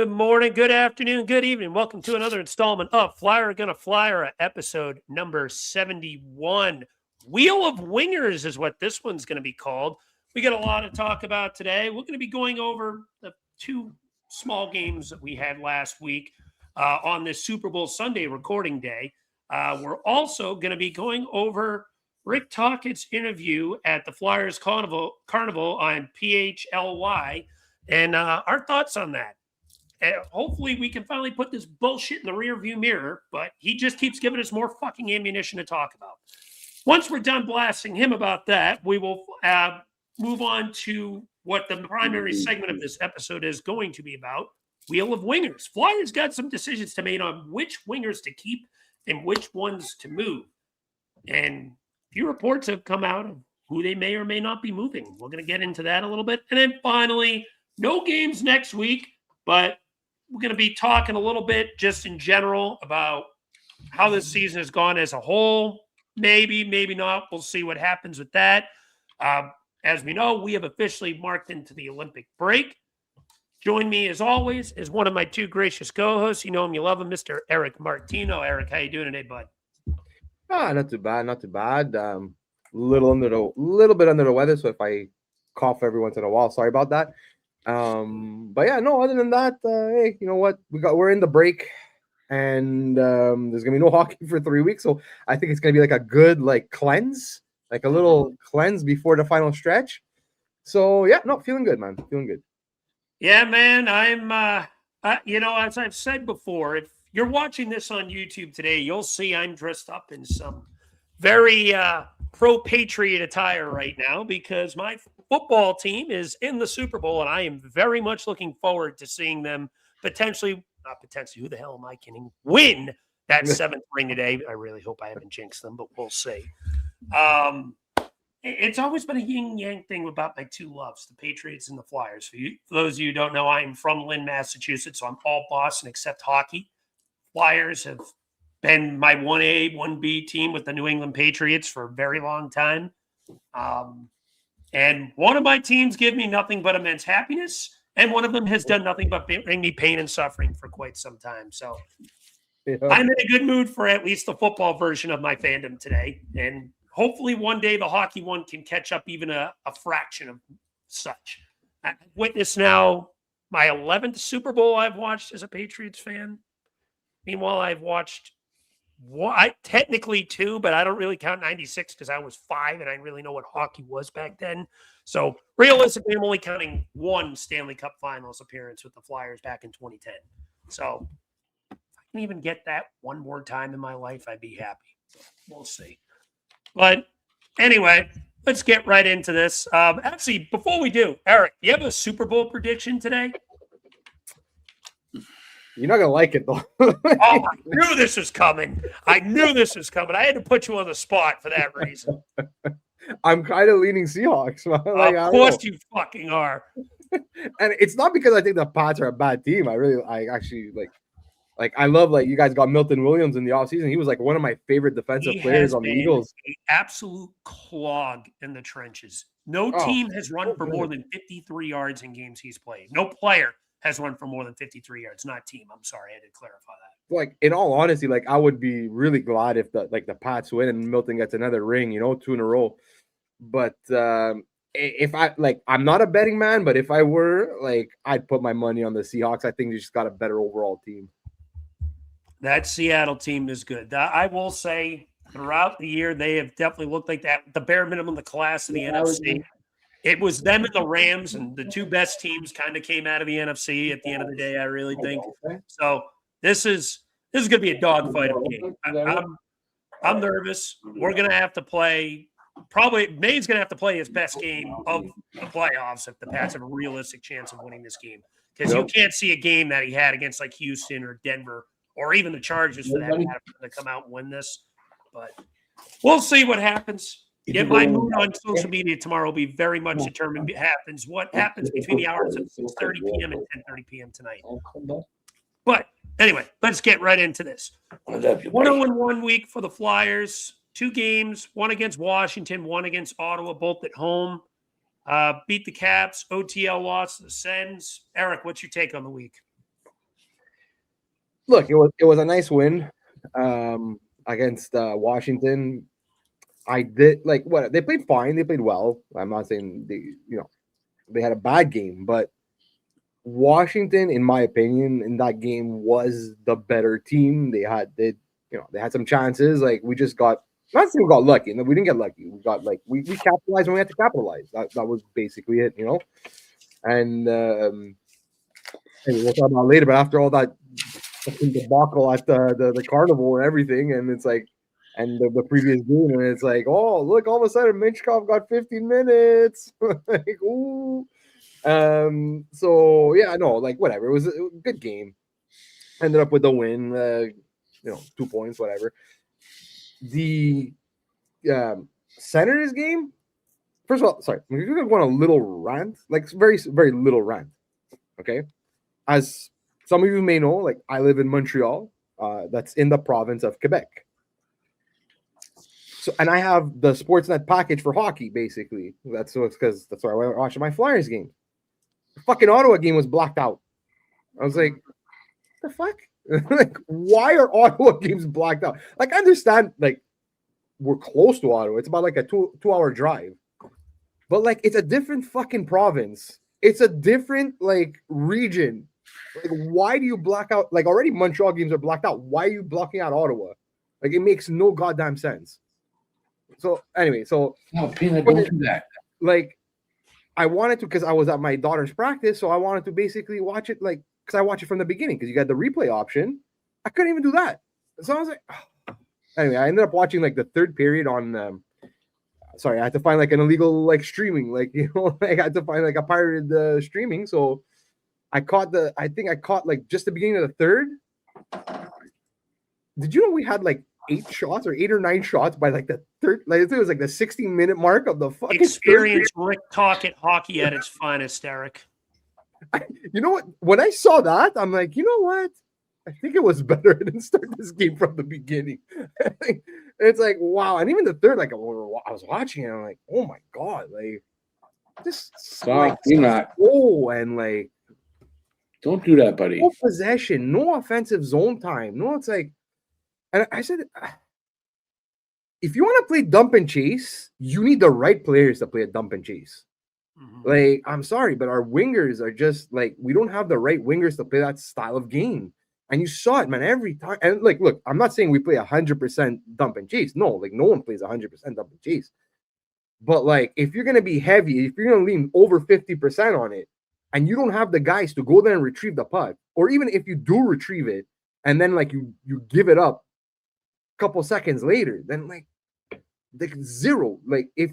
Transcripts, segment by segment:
Good morning, good afternoon, good evening. Welcome to another installment of Flyer Gonna Flyera, episode number 71. Wheel of Wingers is what this one's going to be called. We got a lot to talk about today. We're going to be going over the two small games that we had last week on this Super Bowl Sunday recording day. We're also going to be going over Rick Tockett's interview at the Flyers Carnival on PHLY and our thoughts on that. Hopefully we can finally put this bullshit in the rearview mirror, but he just keeps giving us more fucking ammunition to talk about. Once we're done blasting him about that, we will move on to what the primary segment of this episode is going to be about, Wheel of Wingers. Flyers got some decisions to make on which wingers to keep and which ones to move. And a few reports have come out of who they may or may not be moving. We're going to get into that a little bit. And then finally, no games next week, but we're going to be talking a little bit just in general about how this season has gone as a whole. Maybe, maybe not. We'll see what happens with that. As we know, we have officially marked into the Olympic break. Join me, as always, is one of my two gracious co-hosts. You know him, you love him, Mr. Eric Martino. Eric, how you doing today, bud? Not too bad, not too bad. Little bit under the weather, so if I cough every once in a while, sorry about that. But yeah, no, other than that, hey, you know what? We're in the break, and there's gonna be no hockey for 3 weeks, so I think it's gonna be like a good cleanse, like a little cleanse before the final stretch. So yeah, no, feeling good, man. Feeling good. Yeah, man. I'm as I've said before, if you're watching this on YouTube today, you'll see I'm dressed up in some very pro-Patriot attire right now because my football team is in the Super Bowl, and I am very much looking forward to seeing them not potentially, who the hell am I kidding, win that seventh ring today. I really hope I haven't jinxed them, but we'll see. It's always been a yin-yang thing about my two loves, the Patriots and the Flyers. For those of you who don't know, I am from Lynn, Massachusetts, so I'm all Boston except hockey. Flyers have been my 1A, 1B team with the New England Patriots for a very long time. And one of my teams give me nothing but immense happiness, and one of them has done nothing but bring me pain and suffering for quite some time. So I'm in a good mood for at least the football version of my fandom today. And hopefully one day the hockey one can catch up even a fraction of such. I've witnessed now my 11th Super Bowl I've watched as a Patriots fan. Meanwhile, I've watched technically two, but I don't really count 96 because I was 5 and I didn't really know what hockey was back then. So realistically, I'm only counting one Stanley Cup Finals appearance with the Flyers back in 2010. So if I can even get that one more time in my life, I'd be happy. We'll see. But anyway, let's get right into this. Actually, before we do, Eric, you have a Super Bowl prediction today? You're not gonna like it though. I knew this was coming. I had to put you on the spot for that reason. I'm kind of leaning Seahawks. Of course you fucking are. And it's not because I think the Pats are a bad team. I actually I love you guys got Milton Williams in the offseason. He was one of my favorite defensive players on the Eagles. An absolute clog in the trenches. No team has run for more than 53 yards in games he's played. No player has run for more than 53 yards. Not team. I'm sorry, I had to clarify that. In all honesty, I would be really glad if the Pats win and Milton gets another ring, 2 in a row. But if I'm not a betting man, but if I were, I'd put my money on the Seahawks. I think they just got a better overall team. That Seattle team is good. I will say throughout the year, they have definitely looked like that. The bare minimum, the class of the NFC. It was them and the Rams, and the two best teams kind of came out of the NFC at the end of the day, I really think. So this is going to be a dogfight of a game. I'm nervous. We're going to have to play – probably May's going to have to play his best game of the playoffs if the Pats have a realistic chance of winning this game. Because you can't see a game that he had against Houston or Denver or even the Chargers for that matter to come out and win this. But we'll see what happens. Yeah, my mood on social media tomorrow will be very much determined what happens between the hours of 6:30 p.m. and 10:30 p.m. tonight. But anyway, let's get right into this. 1-0-1 week for the Flyers. 2 games, one against Washington, one against Ottawa, both at home. Beat the Caps, OTL loss to the Sens. Eric, what's your take on the week? look, it was a nice win against Washington. I did like what they played fine. They played well. I'm not saying they had a bad game, but Washington, in my opinion, in that game was the better team. They had some chances. Like we just got not saying we got lucky. No, we didn't get lucky. We got like we capitalized when we had to capitalize. That was basically it, And we'll talk about it later. But after all that debacle at the carnival and everything, and it's like, and the previous game, and it's like, oh look, all of a sudden Minchkov got 15 minutes. Like, ooh. So yeah, no, like whatever. It was a good game. Ended up with the win. 2 points, whatever. The Senators game. First of all, sorry, I'm gonna go on a little rant, like very very little rant. Okay, as some of you may know, like I live in Montreal. That's in the province of Quebec. So, and I have the Sportsnet package for hockey. Basically, that's where I went watching my Flyers game. The fucking Ottawa game was blacked out. I was like, the fuck? Like, why are Ottawa games blacked out? Like, I understand, like, we're close to Ottawa. It's about like a 2-hour drive. But like, it's a different fucking province. It's a different like region. Like, why do you black out? Like, already Montreal games are blacked out. Why are you blocking out Ottawa? Like, it makes no goddamn sense. So anyway, no, Peanut, don't do that. Like, I wanted to because I was at my daughter's practice, so I wanted to basically watch it like because I watch it from the beginning because you got the replay option. I couldn't even do that, so I was like, oh. Anyway, I ended up watching like the third period on. Sorry, I had to find like an illegal like streaming, like like I had to find like a pirated streaming. So I caught like just the beginning of the third. Did you know we had like 8 or 9 shots by like the third? Like it was like the 16-minute mark of the fucking experience. Rick Tocchet hockey at its finest, Eric. You know what? When I saw that, I'm like, you know what? I think it was better to start this game from the beginning. It's like, wow. And even the third, like I was watching it, I'm like, oh my god, like this. Stop, you're not. Oh, and like, don't do that, buddy. No possession, no offensive zone time. No, it's like, and I said, if you want to play dump and chase, you need the right players to play a dump and chase. Mm-hmm. Like, I'm sorry, but our wingers are just like, we don't have the right wingers to play that style of game. And you saw it, man, every time. And like, look, I'm not saying we play 100% dump and chase. No, like no one plays 100% dump and chase. But like, if you're going to be heavy, if you're going to lean over 50% on it, and you don't have the guys to go there and retrieve the puck, or even if you do retrieve it, and then like you give it up a couple seconds later, then like zero. Like if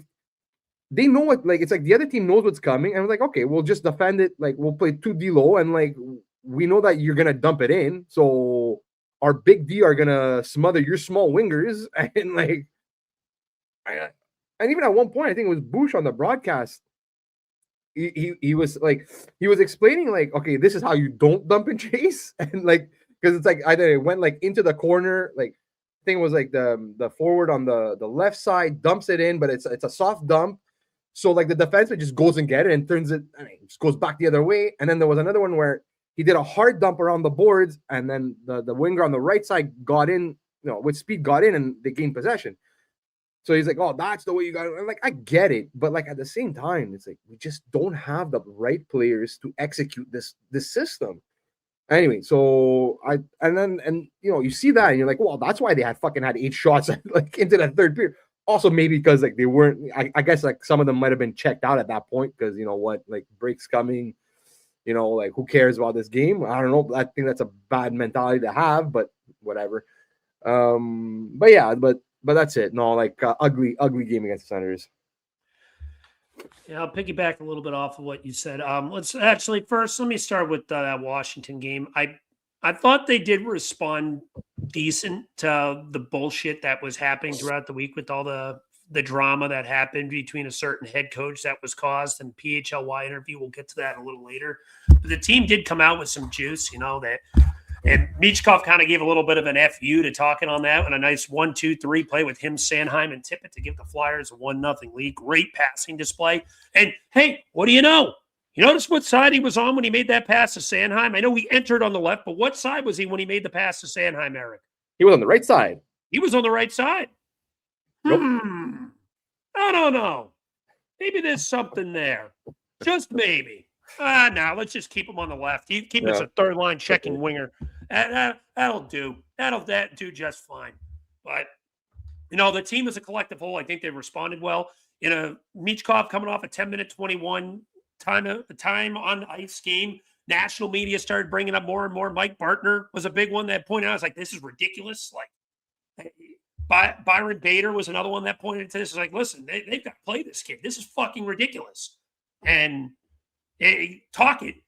they know what, like it's like the other team knows what's coming, and we're like, okay, we'll just defend it. Like we'll play 2D low, and like we know that you're gonna dump it in, so our big D are gonna smother your small wingers, and like, and even at one point, I think it was Bush on the broadcast. He was explaining like, okay, this is how you don't dump and chase, and like because it's like either it went like into the corner, like I think it was like the forward on the left side dumps it in, but it's a soft dump, so like the defenseman just goes and get it and turns it, just goes back the other way, and then there was another one where he did a hard dump around the boards, and then the winger on the right side got in, with speed got in, and they gained possession. So he's like, oh, that's the way you got it. I'm like, I get it. But like at the same time, it's like we just don't have the right players to execute this system. Anyway, so you see that and you're like, well, that's why they had 8 shots like into the third period. Also, maybe because like they weren't, I guess like some of them might have been checked out at that point because you know what, like breaks coming, like who cares about this game? I don't know. I think that's a bad mentality to have, but whatever. But yeah, but that's it. No, like ugly game against the Senators. Yeah, I'll piggyback a little bit off of what you said. Let's actually first let me start with that Washington game. I thought they did respond decent to the bullshit that was happening throughout the week with all the drama that happened between a certain head coach that was caused and PHLY interview. We'll get to that a little later. But the team did come out with some juice, that. And Michkov kind of gave a little bit of an FU to talking on that and a nice 1-2-3 play with him, Sanheim, and Tippett to give the Flyers a 1-0 lead. Great passing display. And, hey, what do you know? You notice what side he was on when he made that pass to Sanheim? I know he entered on the left, but what side was he when he made the pass to Sanheim, Eric? He was on the right side. He was on the right side. Nope. I don't know. Maybe there's something there. Just maybe. No, let's just keep him on the left. Keep him as a third line checking winger. That'll do. That'll do just fine. But, the team as a collective whole, I think they've responded well. Michkov coming off a 10-minute 21 time on ice game. National media started bringing up more and more. Mike Bartner was a big one that pointed out, I was like, this is ridiculous. Like, Byron Bader was another one that pointed to this. It's like, listen, they've got to play this kid. This is fucking ridiculous. And talk it.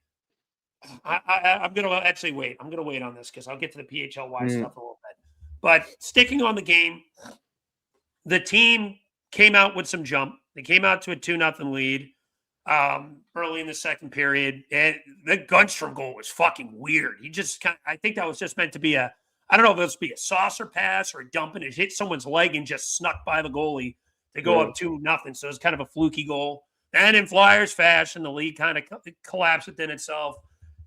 I'm going to actually wait. I'm going to wait on this because I'll get to the PHLY stuff a little bit. But sticking on the game, the team came out with some jump. They came out to a 2-0 lead early in the second period. And the Gunstrom goal was fucking weird. He just I think that was just meant to be I don't know if it was be a saucer pass or a dump, and it hit someone's leg and just snuck by the goalie to go up 2-0. So it was kind of a fluky goal. And in Flyers fashion, the league kind of collapsed within itself,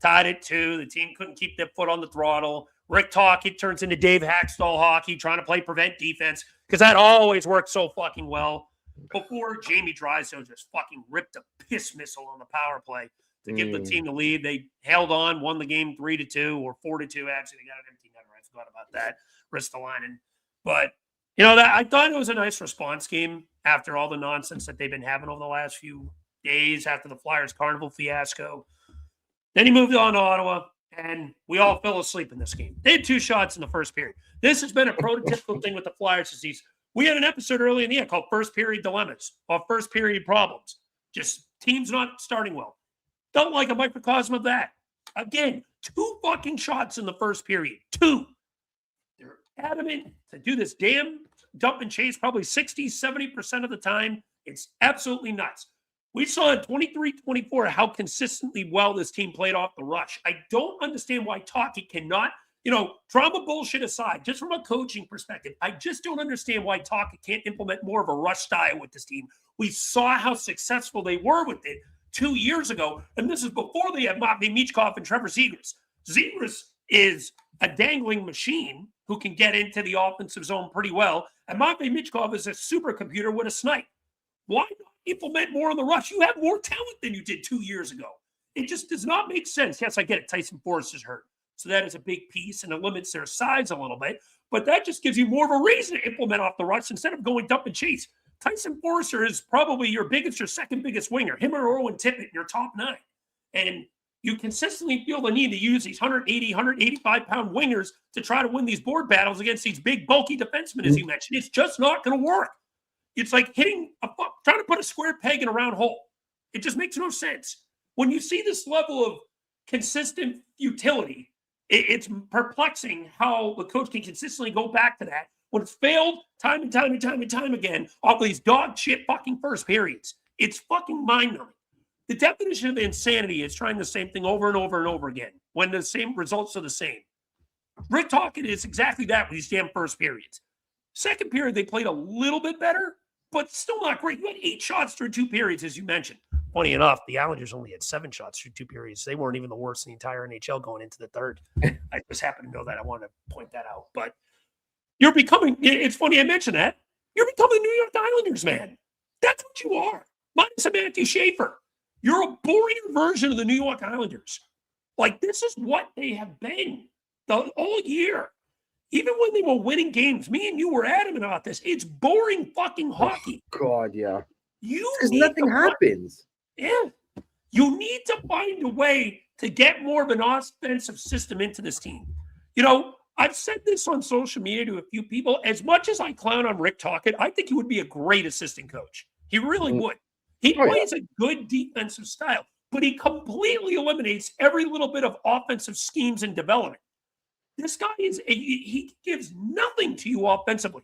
tied it 2. The team couldn't keep their foot on the throttle. Rick Tocchet turns into Dave Hackstall hockey, trying to play prevent defense, because that always worked so fucking well. Before Jamey Drysdale just fucking ripped a piss missile on the power play to give the team the lead. They held on, won the game 3-2 or 4-2. Actually, they got an empty netter. I forgot about that. Ristolainen. But, I thought it was a nice response game after all the nonsense that they've been having over the last few days after the Flyers Carnival fiasco. Then he moved on to Ottawa, and we all fell asleep in this game. They had 2 shots in the first period. This has been a prototypical thing with the Flyers this season. We had an episode early in the year called First Period Dilemmas, or First Period Problems. Just teams not starting well. Don't like a microcosm of that. Again, 2 fucking shots in the first period. 2. They're adamant to do this damn dump and chase probably 60, 70% of the time. It's absolutely nuts. We saw in 23-24 how consistently well this team played off the rush. I don't understand why Tocchet cannot, drama bullshit aside, just from a coaching perspective, I just don't understand why Tocchet can't implement more of a rush style with this team. We saw how successful they were with it 2 years ago, and this is before they had Matvei Michkov and Trevor Zegras. Zegras is a dangling machine who can get into the offensive zone pretty well, and Matvei Michkov is a supercomputer with a snipe. Why not implement more on the rush? You have more talent than you did 2 years ago. It just does not make sense. Yes, I get it. Tyson Forrest is hurt. So that is a big piece, and it limits their size a little bit. But that just gives you more of a reason to implement off the rush instead of going dump and chase. Tyson Forrester is probably your biggest or second biggest winger, him or Owen Tippett in your top 9. And you consistently feel the need to use these 180, 185-pound wingers to try to win these board battles against these big, bulky defensemen, as you mentioned. It's just not going to work. It's like trying to put a square peg in a round hole. It just makes no sense. When you see this level of consistent futility, it's perplexing how the coach can consistently go back to that when it's failed time and time and time and time again off of these dog shit fucking first periods. It's fucking mind-numbing. The definition of insanity is trying the same thing over and over and over again when the same results are the same. Rick Tocchet is exactly that with these damn first periods. Second period, they played a little bit better, but still not great. You had 8 shots through 2 periods, as you mentioned. Funny enough, the Islanders only had 7 shots through 2 periods. They weren't even the worst in the entire NHL going into the third. I just happen to know that. I wanted to point that out. But it's funny I mentioned that. You're becoming the New York Islanders, man. That's what you are. Minus a Matthew Schaefer. You're a boring version of the New York Islanders. Like, this is what they have been all year. Even when they were winning games, me and you were adamant about this. It's boring fucking hockey. Oh, God, yeah. Because nothing happens. Yeah. You need to find a way to get more of an offensive system into this team. I've said this on social media to a few people. As much as I clown on Rick Tocchet, I think he would be a great assistant coach. He really would. He plays a good defensive style, but he completely eliminates every little bit of offensive schemes and development. This guy he gives nothing to you offensively.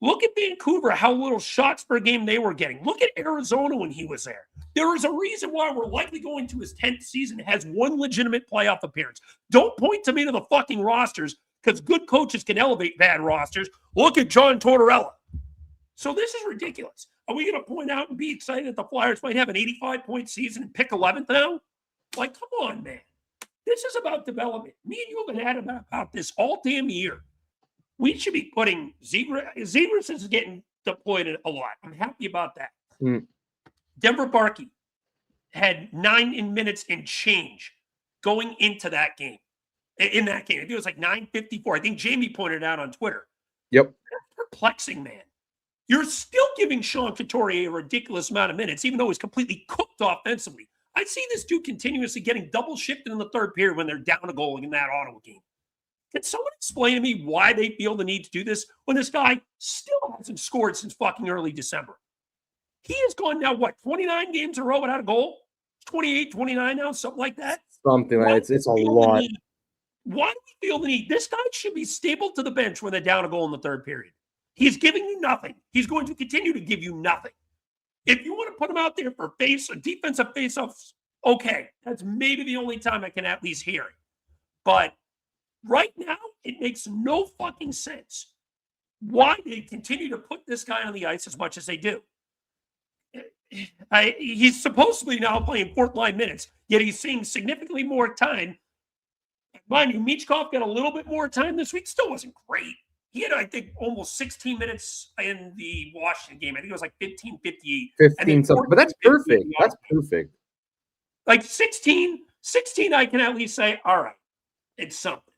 Look at Vancouver, how little shots per game they were getting. Look at Arizona when he was there. There is a reason why we're likely going to his 10th season, has 1 legitimate playoff appearance. Don't point to me to the fucking rosters, because good coaches can elevate bad rosters. Look at John Tortorella. So this is ridiculous. Are we going to point out and be excited that the Flyers might have an 85-point season and pick 11th now? Like, come on, man. This is about development. Me and you have been at about this all damn year. We should be putting Zegras is getting deployed a lot. I'm happy about that. Denver Barkey had 9 minutes and change going into that game. In that game, I think it was like 9:54. I think Jamey pointed out on Twitter. Yep. That's perplexing, man. You're still giving Sean Couturier a ridiculous amount of minutes, even though he's completely cooked offensively. I see this dude continuously getting double shifted in the third period when they're down a goal in that Ottawa game. Can someone explain to me why they feel the need to do this when this guy still hasn't scored since fucking early December? He has gone now, 29 games in a row without a goal? 28, 29 now, something like that? Something like that. It's a lot. Why do we feel the need? This guy should be stapled to the bench when they're down a goal in the third period. He's giving you nothing. He's going to continue to give you nothing. If you want to put him out there for defensive face-offs, okay. That's maybe the only time I can at least hear it. But right now, it makes no fucking sense why they continue to put this guy on the ice as much as they do. He's supposedly now playing fourth-line minutes, yet he's seeing significantly more time. Mind you, Michkov got a little bit more time this week. Still wasn't great. He had, I think, almost 16 minutes in the Washington game. I think it was like 15:58. 15 something. But that's perfect. That's perfect. Like 16, I can at least say, all right, it's something.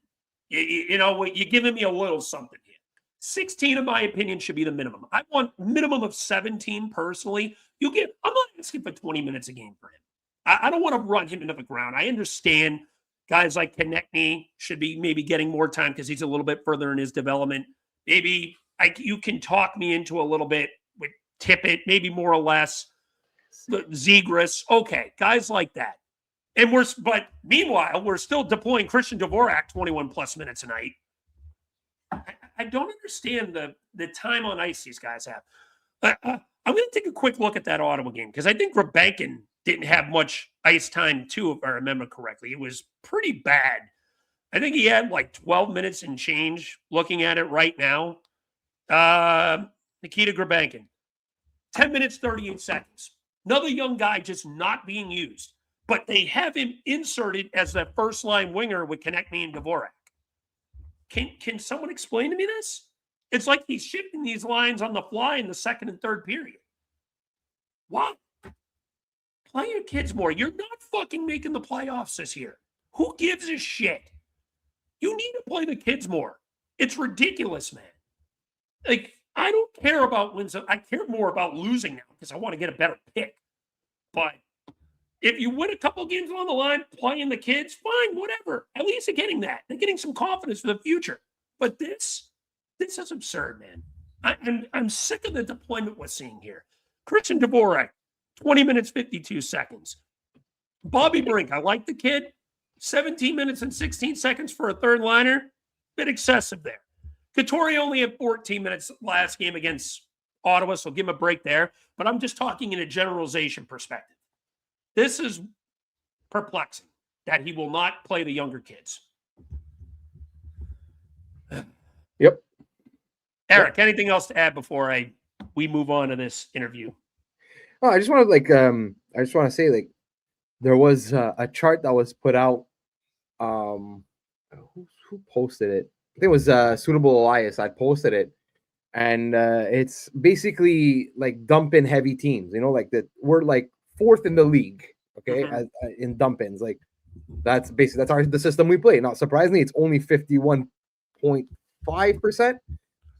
You know, you're giving me a little something here. 16, in my opinion, should be the minimum. I want minimum of 17 personally. I'm not asking for 20 minutes a game for him. I don't want to run him into the ground. I understand guys like Konechny should be maybe getting more time because he's a little bit further in his development. Maybe you can talk me into a little bit with Tippett, maybe more or less. Zegras, okay, guys like that. But meanwhile, we're still deploying Christian Dvorak 21 plus minutes a night. I don't understand the time on ice these guys have. I'm going to take a quick look at that Ottawa game because I think Rebankin didn't have much ice time too, if I remember correctly. It was pretty bad. I think he had like 12 minutes and change looking at it right now. Nikita Grabankin, 10 minutes, 38 seconds. Another young guy just not being used. But they have him inserted as that first-line winger with Konechny and Dvorak. Can someone explain to me this? It's like he's shifting these lines on the fly in the second and third period. Why? Play your kids more. You're not fucking making the playoffs this year. Who gives a shit? You need to play the kids more. It's ridiculous, man. Like, I don't care about wins. I care more about losing now because I want to get a better pick. But if you win a couple games on the line, playing the kids, fine, whatever. At least they're getting that. They're getting some confidence for the future. But this is absurd, man. I'm sick of the deployment we're seeing here. Christian Dvorak, 20 minutes, 52 seconds. Bobby Brink, I like the kid. 17 minutes and 16 seconds for a third liner. Bit excessive there. Couturier only had 14 minutes last game against Ottawa, so give him a break there. But I'm just talking in a generalization perspective. This is perplexing that he will not play the younger kids. Yep. Eric, anything else to add before we move on to this interview? Oh, I just want to say there was a chart that was put out. Who posted it? I think it was Suitable Elias. I posted it, and it's basically like dump in heavy teams. You know, like that we're like fourth in the league. Okay, in dump ins, like that's the system we play. Not surprisingly, it's only 51.5%.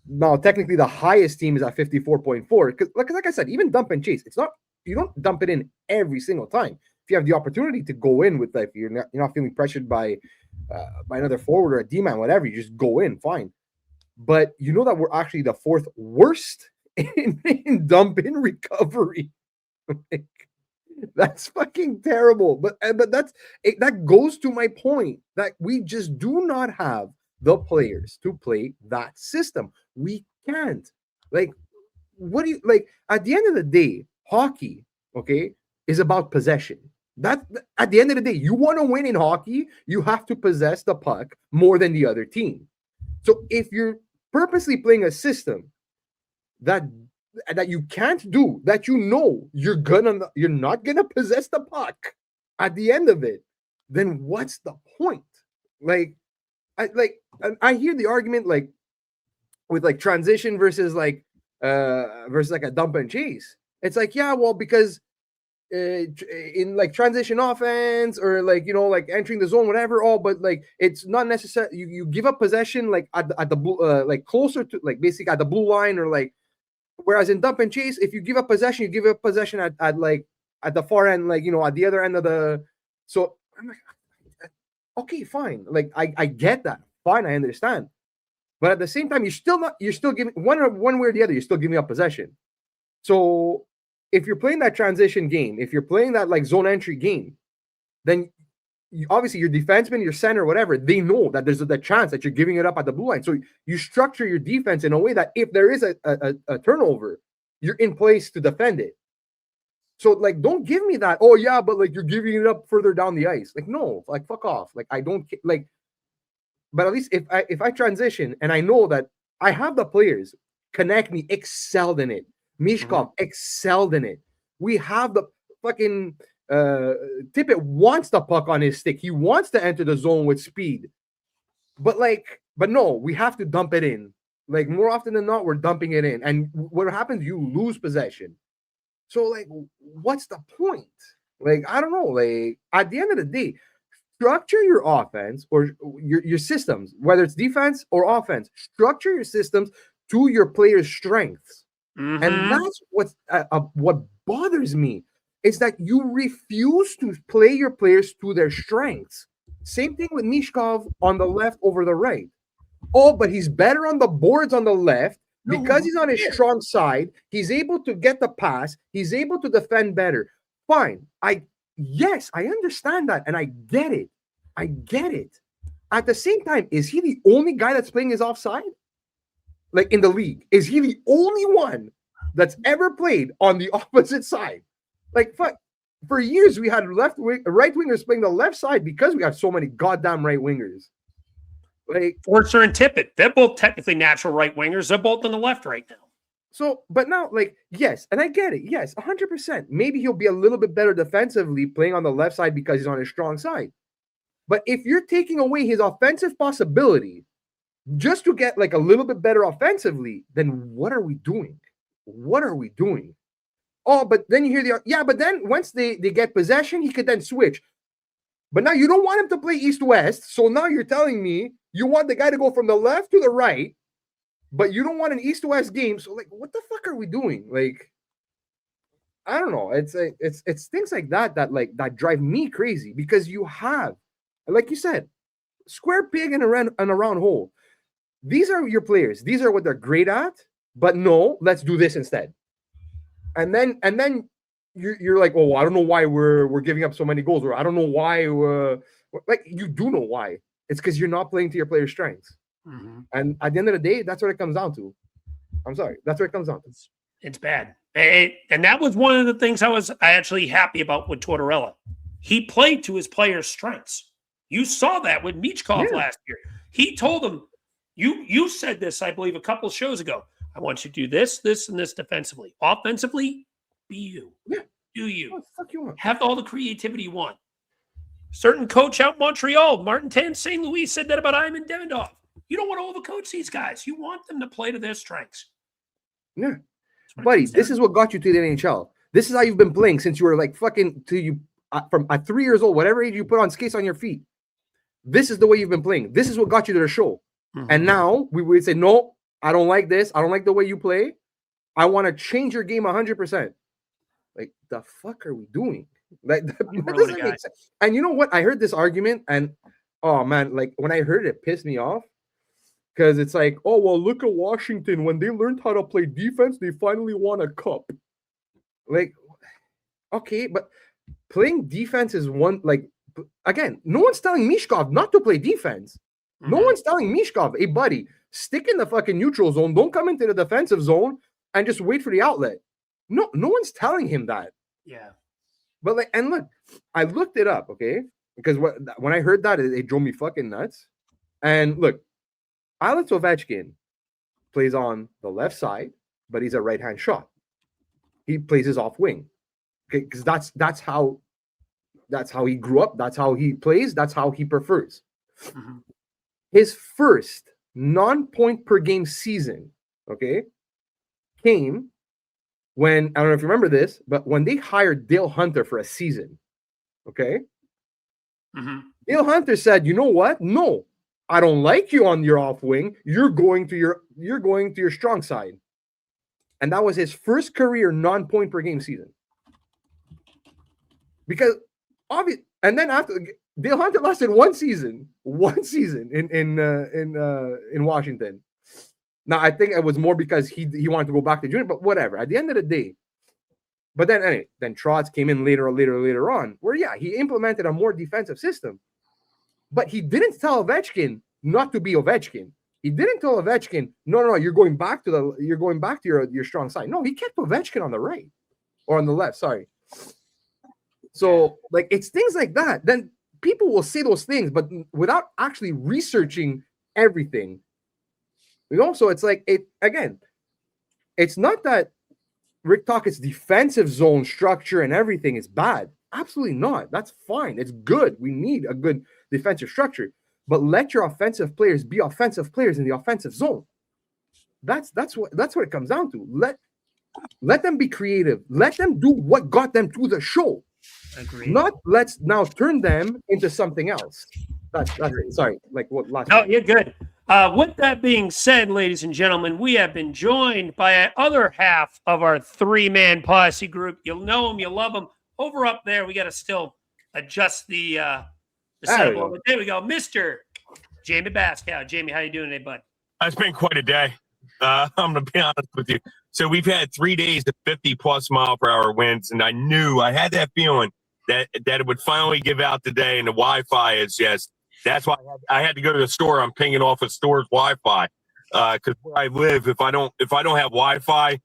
Now, technically, the highest team is at 54.4. Because, like I said, even dump and chase, it's not, you don't dump it in every single time. If you have the opportunity to go in with, like, you're not feeling pressured by another forward or a D-man, whatever, you just go in, fine. But you know that we're actually the fourth worst in dump in recovery. That's fucking terrible. But that goes to my point that we just do not have the players to play that system. We can't. Like, what do you like? At the end of the day, hockey, okay, is about possession. That at the end of the day, you want to win in hockey, you have to possess the puck more than the other team. So if you're purposely playing a system that that you can't do, that you know you're not gonna possess the puck at the end of it, then what's the point? Like, I hear the argument like with like transition versus like a dump and chase. It's like, yeah, well, because in like transition offense or like, you know, like entering the zone, whatever, all, but like it's not necessary. You give up possession like at the blue, like closer to like basically at the blue line, or like, whereas in dump and chase, if you give up possession, you give up possession at like at the far end, like, you know, at the other end of the. So I'm like, okay, fine, like I get that, fine, I understand, but at the same time, you're still giving one way or the other, you're still giving up possession. So if you're playing that transition game, if you're playing that like zone entry game, then obviously your defenseman, your center, whatever, they know that there's the chance that you're giving it up at the blue line. So you structure your defense in a way that if there is a turnover, you're in place to defend it. So like, don't give me that, oh yeah, but like you're giving it up further down the ice. Like, no, like fuck off. Like, I don't like, but at least if I transition and I know that I have the players, Konechny excelled in it. Mishkov excelled in it. We have the fucking Tippett wants the puck on his stick. He wants to enter the zone with speed. But no, we have to dump it in. Like, more often than not, we're dumping it in. And what happens? You lose possession. So like, what's the point? Like, I don't know. Like, at the end of the day, structure your offense or your systems, whether it's defense or offense. Structure your systems to your players' strengths. And that's what bothers me, is that you refuse to play your players to their strengths. Same thing with Mishkov on the left over the right. Oh, but he's better on the boards on the left because he's on his strong side. He's able to get the pass. He's able to defend better. Fine. Yes, I understand that, and I get it. At the same time, is he the only guy that's playing his offside? Like, in the league, is he the only one that's ever played on the opposite side? Like, fuck, for years we had right wingers playing the left side because we have so many goddamn right wingers. Like Forster and Tippett, they're both technically natural right wingers. They're both on the left right now. So, but now, like, yes, and I get it. Yes, 100%. Maybe he'll be a little bit better defensively playing on the left side because he's on his strong side. But if you're taking away his offensive possibility just to get like a little bit better offensively, then what are we doing? Oh, but then you hear but then once they get possession, he could then switch. But now you don't want him to play east-west, so now you're telling me you want the guy to go from the left to the right, but you don't want an east-west game. So like, what the fuck are we doing? Like, I don't know. It's things like that that drive me crazy, because you have, like you said, square peg in a round hole. These are your players. These are what they're great at. But no, let's do this instead. And then you're like, oh, I don't know why we're giving up so many goals, or I don't know why. Like, you do know why. It's because you're not playing to your players' strengths. And at the end of the day, that's what it comes down to. I'm sorry, that's what it comes down to. It's bad. And that was one of the things I was actually happy about with Tortorella. He played to his players' strengths. You saw that with Michkov last year. He told them, you said this, I believe, a couple shows ago. I want you to do this, this, and this defensively. Offensively, be you. Yeah. Do you. What the fuck you want? Have all the creativity you want. Certain coach out in Montreal, Martin Tan, St. Louis, said that about Ivan Demidov. You don't want to overcoach these guys. You want them to play to their strengths. Yeah. Buddy, this is what got you to the NHL. This is how you've been playing since you were like fucking till you from at 3 years old, whatever age you put on skates on your feet. This is the way you've been playing. This is what got you to the show. And now we would say, no, I don't like this. I don't like the way you play. I want to change your game 100%. Like, the fuck are we doing? Like, that doesn't make sense. And you know what? I heard this argument, and oh man, like when I heard it, it pissed me off. Because it's like, oh, well, look at Washington. When they learned how to play defense, they finally won a cup. Like, okay, but playing defense is one, like, again, no one's telling Mishkov not to play defense. No one's telling Mishkov, hey, buddy, stick in the fucking neutral zone. Don't come into the defensive zone and just wait for the outlet. No one's telling him that. Yeah. But, like, and look, I looked it up, okay? Because when I heard that, it drove me fucking nuts. And look, Alex Ovechkin plays on the left side but he's a right-hand shot. He plays his off wing. Okay, because that's how he grew up. That's how he plays. That's how he prefers. Mhm. His first non-point per game season, okay, came when, I don't know if you remember this, but when they hired Dale Hunter for a season, okay, Mhm. Dale Hunter said, "You know what? No, I don't like you on your off wing. You're going to your strong side," and that was his first career non-point per game season. Because obvious, and then after Dale Hunter lasted one season in Washington. Now I think it was more because he wanted to go back to junior, but whatever. At the end of the day, but then anyway, then Trotz came in later on, where he implemented a more defensive system, but he didn't tell Ovechkin not to be Ovechkin. He didn't tell Ovechkin, no, you're going back to your strong side. No, he kept Ovechkin on the right or on the left. Sorry. So, like, it's things like that. Then people will say those things, but without actually researching everything. So it's like, it's not that Rick Tocchet's defensive zone structure and everything is bad. Absolutely not. That's fine. It's good. We need a good defensive structure. But let your offensive players be offensive players in the offensive zone. That's what it comes down to. Let them be creative. Let them do what got them to the show. Agreed. Not let's now turn them into something else. That's it. Sorry. Like what last? No, you're good. With that being said, ladies and gentlemen, we have been joined by an other half of our three-man posse group. You'll know them, you love them. Over up there, we got to still adjust the setup. But there we go, Mr. Jamey Baskow. Jamey, how you doing today, bud? It's been quite a day. I'm going to be honest with you. So we've had 3 days of 50-plus mile-per-hour winds, and I had that feeling that it would finally give out today, and the Wi-Fi is just. That's why I had to go to the store. I'm pinging off a store's Wi-Fi because where I live, if I don't have Wi-Fi,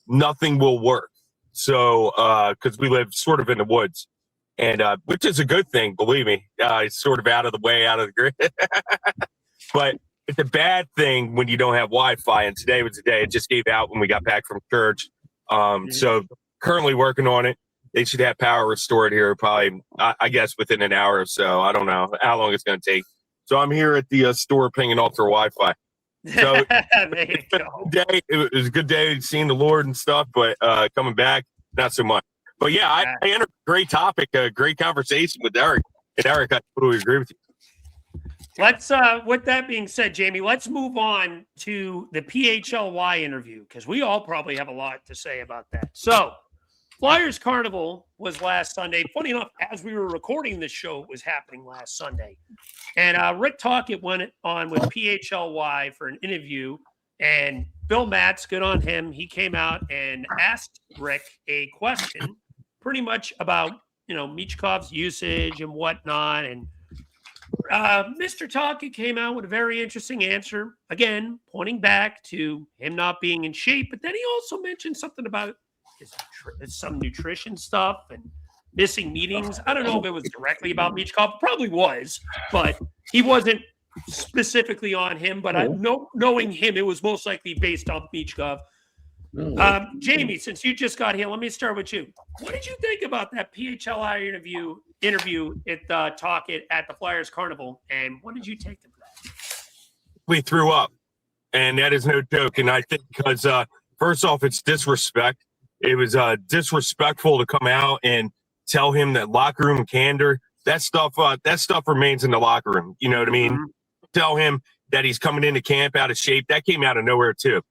nothing will work. So because we live sort of in the woods, and which is a good thing, believe me. It's sort of out of the way, out of the grid. But it's a bad thing when you don't have Wi-Fi. And today was the day. It just gave out when we got back from church. So currently working on it. They should have power restored here probably, I guess, within an hour or so. I don't know how long it's going to take. So I'm here at the store pinging off their Wi-Fi. So it was a good day seeing the Lord and stuff, but coming back, not so much. But yeah, I entered a great topic, a great conversation with Eric. And Eric, I totally agree with you. Let's, with that being said, Jamey, let's move on to the PHLY interview because we all probably have a lot to say about that. So, Flyers Carnival was last Sunday. Funny enough, as we were recording this show, it was happening last Sunday. And Rick Tocchet went on with PHLY for an interview. And Bill Matz, good on him, he came out and asked Rick a question pretty much about, Michkov's usage and whatnot. And Mr. Tocchet came out with a very interesting answer. Again, pointing back to him not being in shape. But then he also mentioned something about some nutrition stuff and missing meetings. I don't know if it was directly about Michkov. Probably was, but he wasn't specifically on him. But knowing him, it was most likely based off Michkov. Jamey, since you just got here, let me start with you. What did you think about that PHLI interview at Tocchet at the Flyers Carnival, and what did you take from that? We threw up, and that is no joke. And I think because first off, it's disrespect. It was disrespectful to come out and tell him that locker room candor, that stuff remains in the locker room. You know what I mean? Mm-hmm. Tell him that he's coming into camp out of shape. That came out of nowhere too.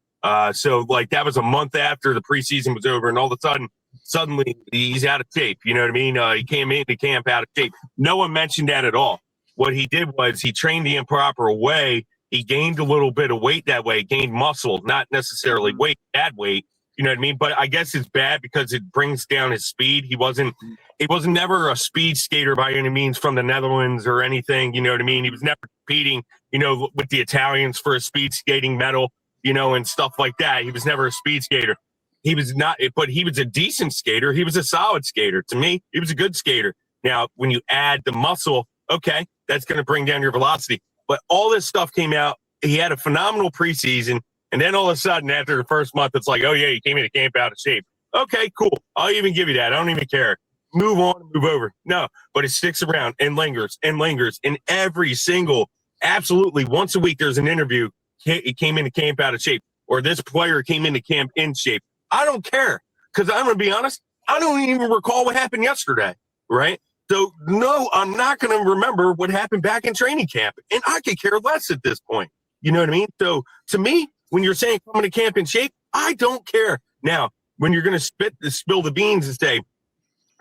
So like that was a month after the preseason was over, and all of a sudden, suddenly he's out of shape. You know what I mean? He came into camp out of shape. No one mentioned that at all. What he did was he trained the improper way. He gained a little bit of weight that way, gained muscle, not necessarily weight, bad weight. You know what I mean? But I guess it's bad because it brings down his speed. He wasn't never a speed skater by any means from the Netherlands or anything. You know what I mean? He was never competing, with the Italians for a speed skating medal, and stuff like that. He was never a speed skater. He was not, but he was a decent skater. He was a solid skater. To me, he was a good skater. Now, when you add the muscle, okay, that's going to bring down your velocity. But all this stuff came out. He had a phenomenal preseason. And then all of a sudden, after the first month, it's like, oh, yeah, you came into camp out of shape. Okay, cool. I'll even give you that. I don't even care. Move on, move over. No, but it sticks around and lingers and lingers. And every single, absolutely, once a week, there's an interview. He came into camp out of shape, or this player came into camp in shape. I don't care, because I'm going to be honest, I don't even recall what happened yesterday, right? So, no, I'm not going to remember what happened back in training camp, and I could care less at this point. You know what I mean? So, to me, when you're saying coming to camp in shape, I don't care. Now, when you're going to spill the beans and say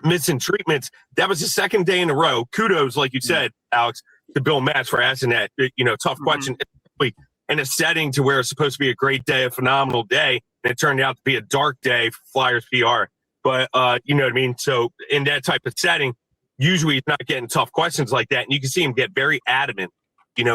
missing treatments, that was the second day in a row. Kudos, like you said, Alex, to Bill Matz for asking that, tough question. In a setting to where it's supposed to be a great day, a phenomenal day, and it turned out to be a dark day for Flyers PR. But you know what I mean? So in that type of setting, usually he's not getting tough questions like that. And you can see him get very adamant, in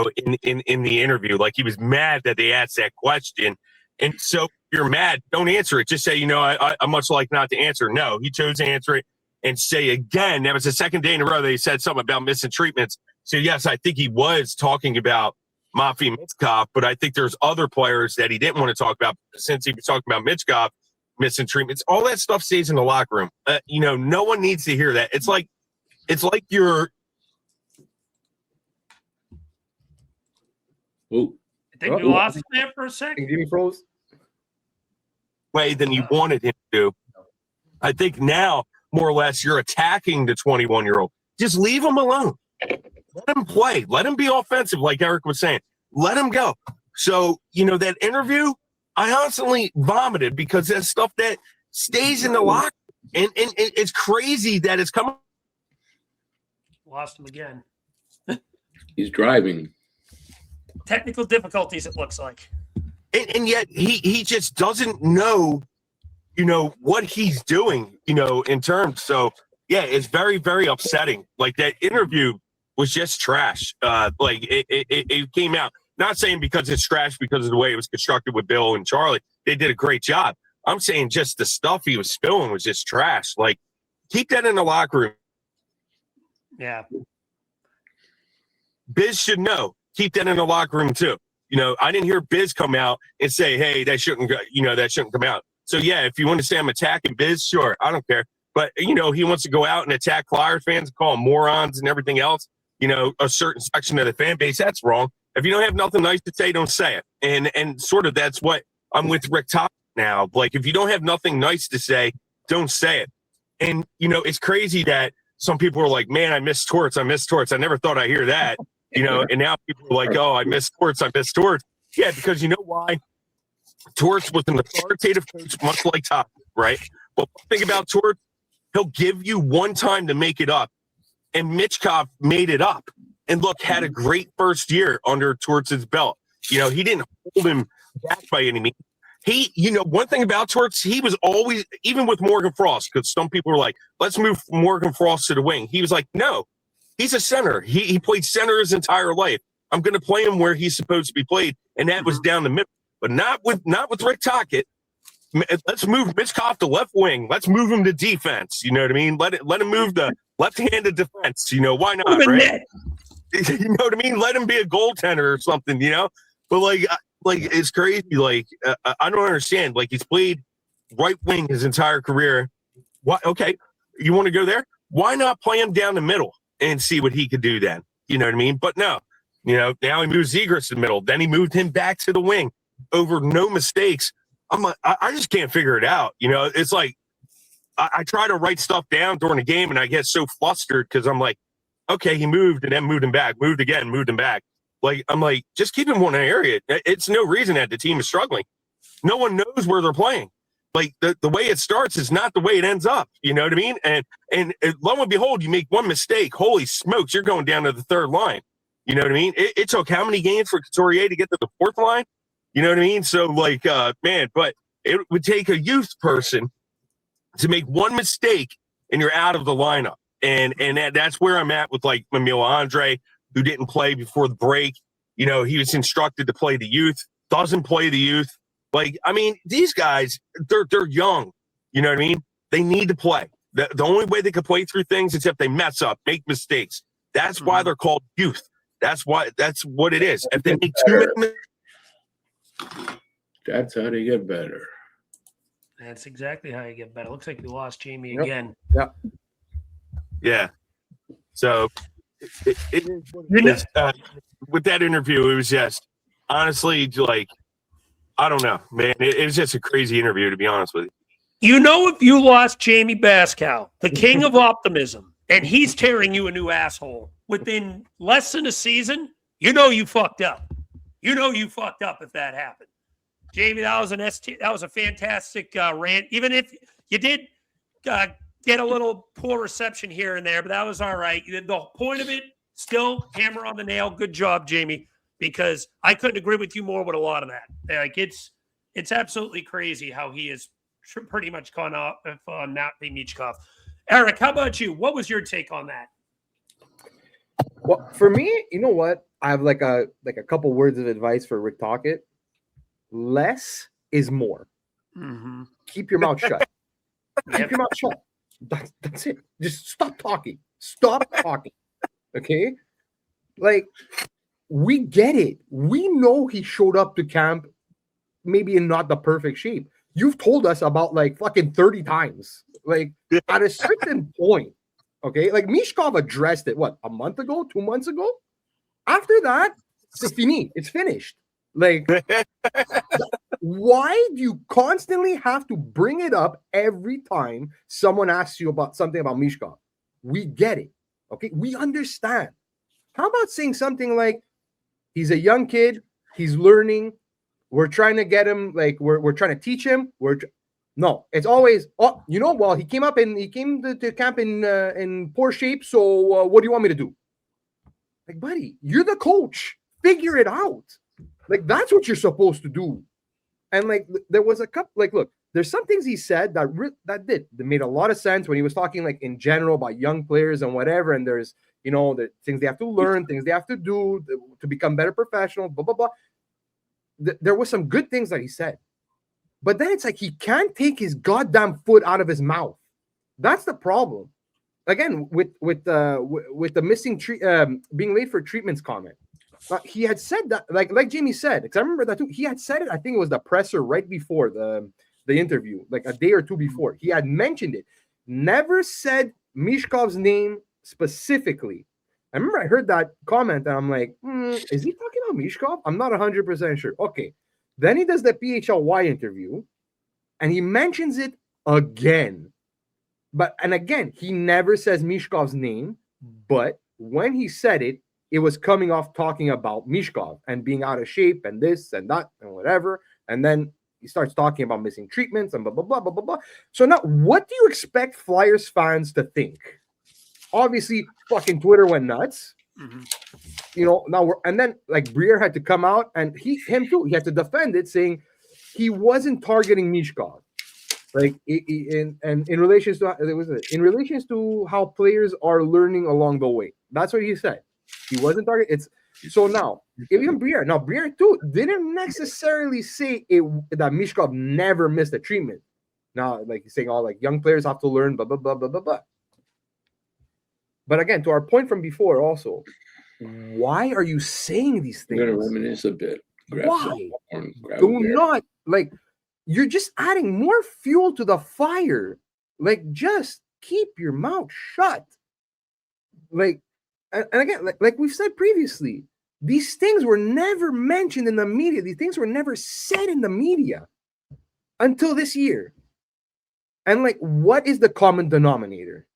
the interview. Like he was mad that they asked that question. And so if you're mad, don't answer it. Just say, I'm much like not to answer. No, he chose to answer it and say again, that was the second day in a row they said something about missing treatments. So yes, I think he was talking about Mafi Michkov, but I think there's other players that he didn't want to talk about since he was talking about Michkov missing treatments. All that stuff stays in the locker room. No one needs to hear that. It's like you're. Oh, I think we lost him there for a second. Jimmy froze. Way than you wanted him to. I think now, more or less, you're attacking the 21-year-old. Just leave him alone. Let him play. Let him be offensive, like Eric was saying. Let him go. So, that interview, I honestly vomited because that's stuff that stays in the locker. And it's crazy that it's coming. Lost him again. he's driving. Technical difficulties, it looks like. And yet he just doesn't know, what he's doing, in terms. So, yeah, it's very, very upsetting. Like that interview was just trash. It came out, not saying because it's trash because of the way it was constructed with Bill and Charlie. They did a great job. I'm saying just the stuff he was spilling was just trash. Like, keep that in the locker room. Yeah. Biz should know. Keep that in the locker room too. I didn't hear Biz come out and say, hey, that shouldn't come out. So, yeah, if you want to say I'm attacking Biz, sure, I don't care. But, he wants to go out and attack Flyers fans and call them morons and everything else, a certain section of the fan base, that's wrong. If you don't have nothing nice to say, don't say it. And sort of that's what I'm with Rick Topp now. Like, if you don't have nothing nice to say, don't say it. And, it's crazy that some people are like, man, I miss Torts. I never thought I'd hear that, and now people are like, oh, I miss Torts. Yeah, because you know why? Torts was an authoritative coach, much like Topp, right? But one thing about Torts, he'll give you one time to make it up. And Michkov made it up. And look, had a great first year under Torts' belt. He didn't hold him back by any means. One thing about Torts, he was always, even with Morgan Frost, because some people were like, let's move Morgan Frost to the wing. He was like, no, he's a center. He played center his entire life. I'm going to play him where he's supposed to be played. And that was down the middle. But not with Rick Tocchet. Let's move Michkov to left wing. Let's move him to defense. You know what I mean? Let him move the left-handed defense. Why not? Right? You know what I mean? Let him be a goaltender or something. But like it's crazy. Like I don't understand. Like he's played right wing his entire career. Why? Okay, you want to go there? Why not play him down the middle and see what he could do then? You know what I mean? But no. Now he moves Zegras to the middle. Then he moved him back to the wing over no mistakes. I'm like, I just can't figure it out. It's like I try to write stuff down during the game and I get so flustered because I'm like, okay, he moved and then moved him back, moved again, moved him back. Like, I'm like, just keep him one area. It's no reason that the team is struggling. No one knows where they're playing. Like the way it starts is not the way it ends up. You know what I mean? And lo and behold, you make one mistake. Holy smokes, you're going down to the third line. You know what I mean? It took how many games for Couturier to get to the fourth line? You know what I mean? So, like, man, but it would take a youth person to make one mistake and you're out of the lineup. And that's where I'm at with, like, Mamila Andre, who didn't play before the break. He was instructed to play the youth, doesn't play the youth. Like, I mean, these guys, they're young. You know what I mean? They need to play. The only way they can play through things is if they mess up, make mistakes. That's why they're called youth. That's what it is. If they make too many That's how they get better. That's exactly how you get better. Looks like we lost Jamey Yep. again. Yeah. So with that interview, it was just honestly like, I don't know, man. It was just a crazy interview, to be honest with you. You know, if you lost Jamey Baskow, the king of optimism, and he's tearing you a new asshole within less than a season, you know you fucked up. You know you fucked up if that happened. Jamey, that was a fantastic rant. Even if you did get a little poor reception here and there, but that was all right. The point of it, still hammer on the nail. Good job, Jamey, because I couldn't agree with you more with a lot of that. Like it's absolutely crazy how he is pretty much gone off on not being Michkov. Eric, how about you? What was your take on that? Well, for me, you know what? I have like a couple words of advice for Rick Tocchet. Less is more. Mm-hmm. Keep your mouth shut. Keep your mouth shut. That's it. Just stop talking. Stop talking. Okay? Like, we get it. We know he showed up to camp maybe in not the perfect shape. You've told us about like fucking 30 times. Like, at a certain point, okay? Like, Michkov addressed it, what, a month ago? 2 months ago? After that, c'est fini. It's finished. Like, why do you constantly have to bring it up every time someone asks you about something about Michkov? We get it. Okay? We understand. How about saying something like, he's a young kid, he's learning, we're trying to get him, like, we're trying to teach him. No, it's always, oh, you know, well, he came to camp in poor shape, so what do you want me to do? Like, buddy, you're the coach. Figure it out. Like, that's what you're supposed to do. And like, there was a couple, like, look, there's some things he said that made a lot of sense when he was talking, like, in general about young players and whatever. And there's, you know, the things they have to learn, things they have to do to become better professionals, blah, blah, blah. There was some good things that he said. But then it's like he can't take his goddamn foot out of his mouth. That's the problem. Again, with the missing being late for treatments comment. He had said that, like Jamey said, because I remember that too. He had said it, I think it was the presser right before the interview, like a day or two before. He had mentioned it. Never said Michkov's name specifically. I remember I heard that comment and I'm like, is he talking about Michkov? I'm not 100% sure. Okay. Then he does the PHLY interview and he mentions it again. And again, he never says Michkov's name, but when he said it, it was coming off talking about Michkov and being out of shape and this and that and whatever. And then he starts talking about missing treatments and blah, blah, blah, blah, blah, blah. So now, what do you expect Flyers fans to think? Obviously, fucking Twitter went nuts. Mm-hmm. You know, and then like Briere had to come out and him too. He had to defend it, saying he wasn't targeting Michkov. Like in relation to how players are learning along the way. That's what he said. He wasn't targeting. So now, even Briere too didn't necessarily say that Michkov never missed a treatment. Now, like he's saying, all like young players have to learn, blah blah blah blah blah blah. But again, to our point from before, also, why are you saying these things? I'm gonna reminisce a bit. Why? Do not, like, you're just adding more fuel to the fire. Like, just keep your mouth shut. Like, and again, like we've said previously, these things were never mentioned in the media. These things were never said in the media until this year. And like, what is the common denominator?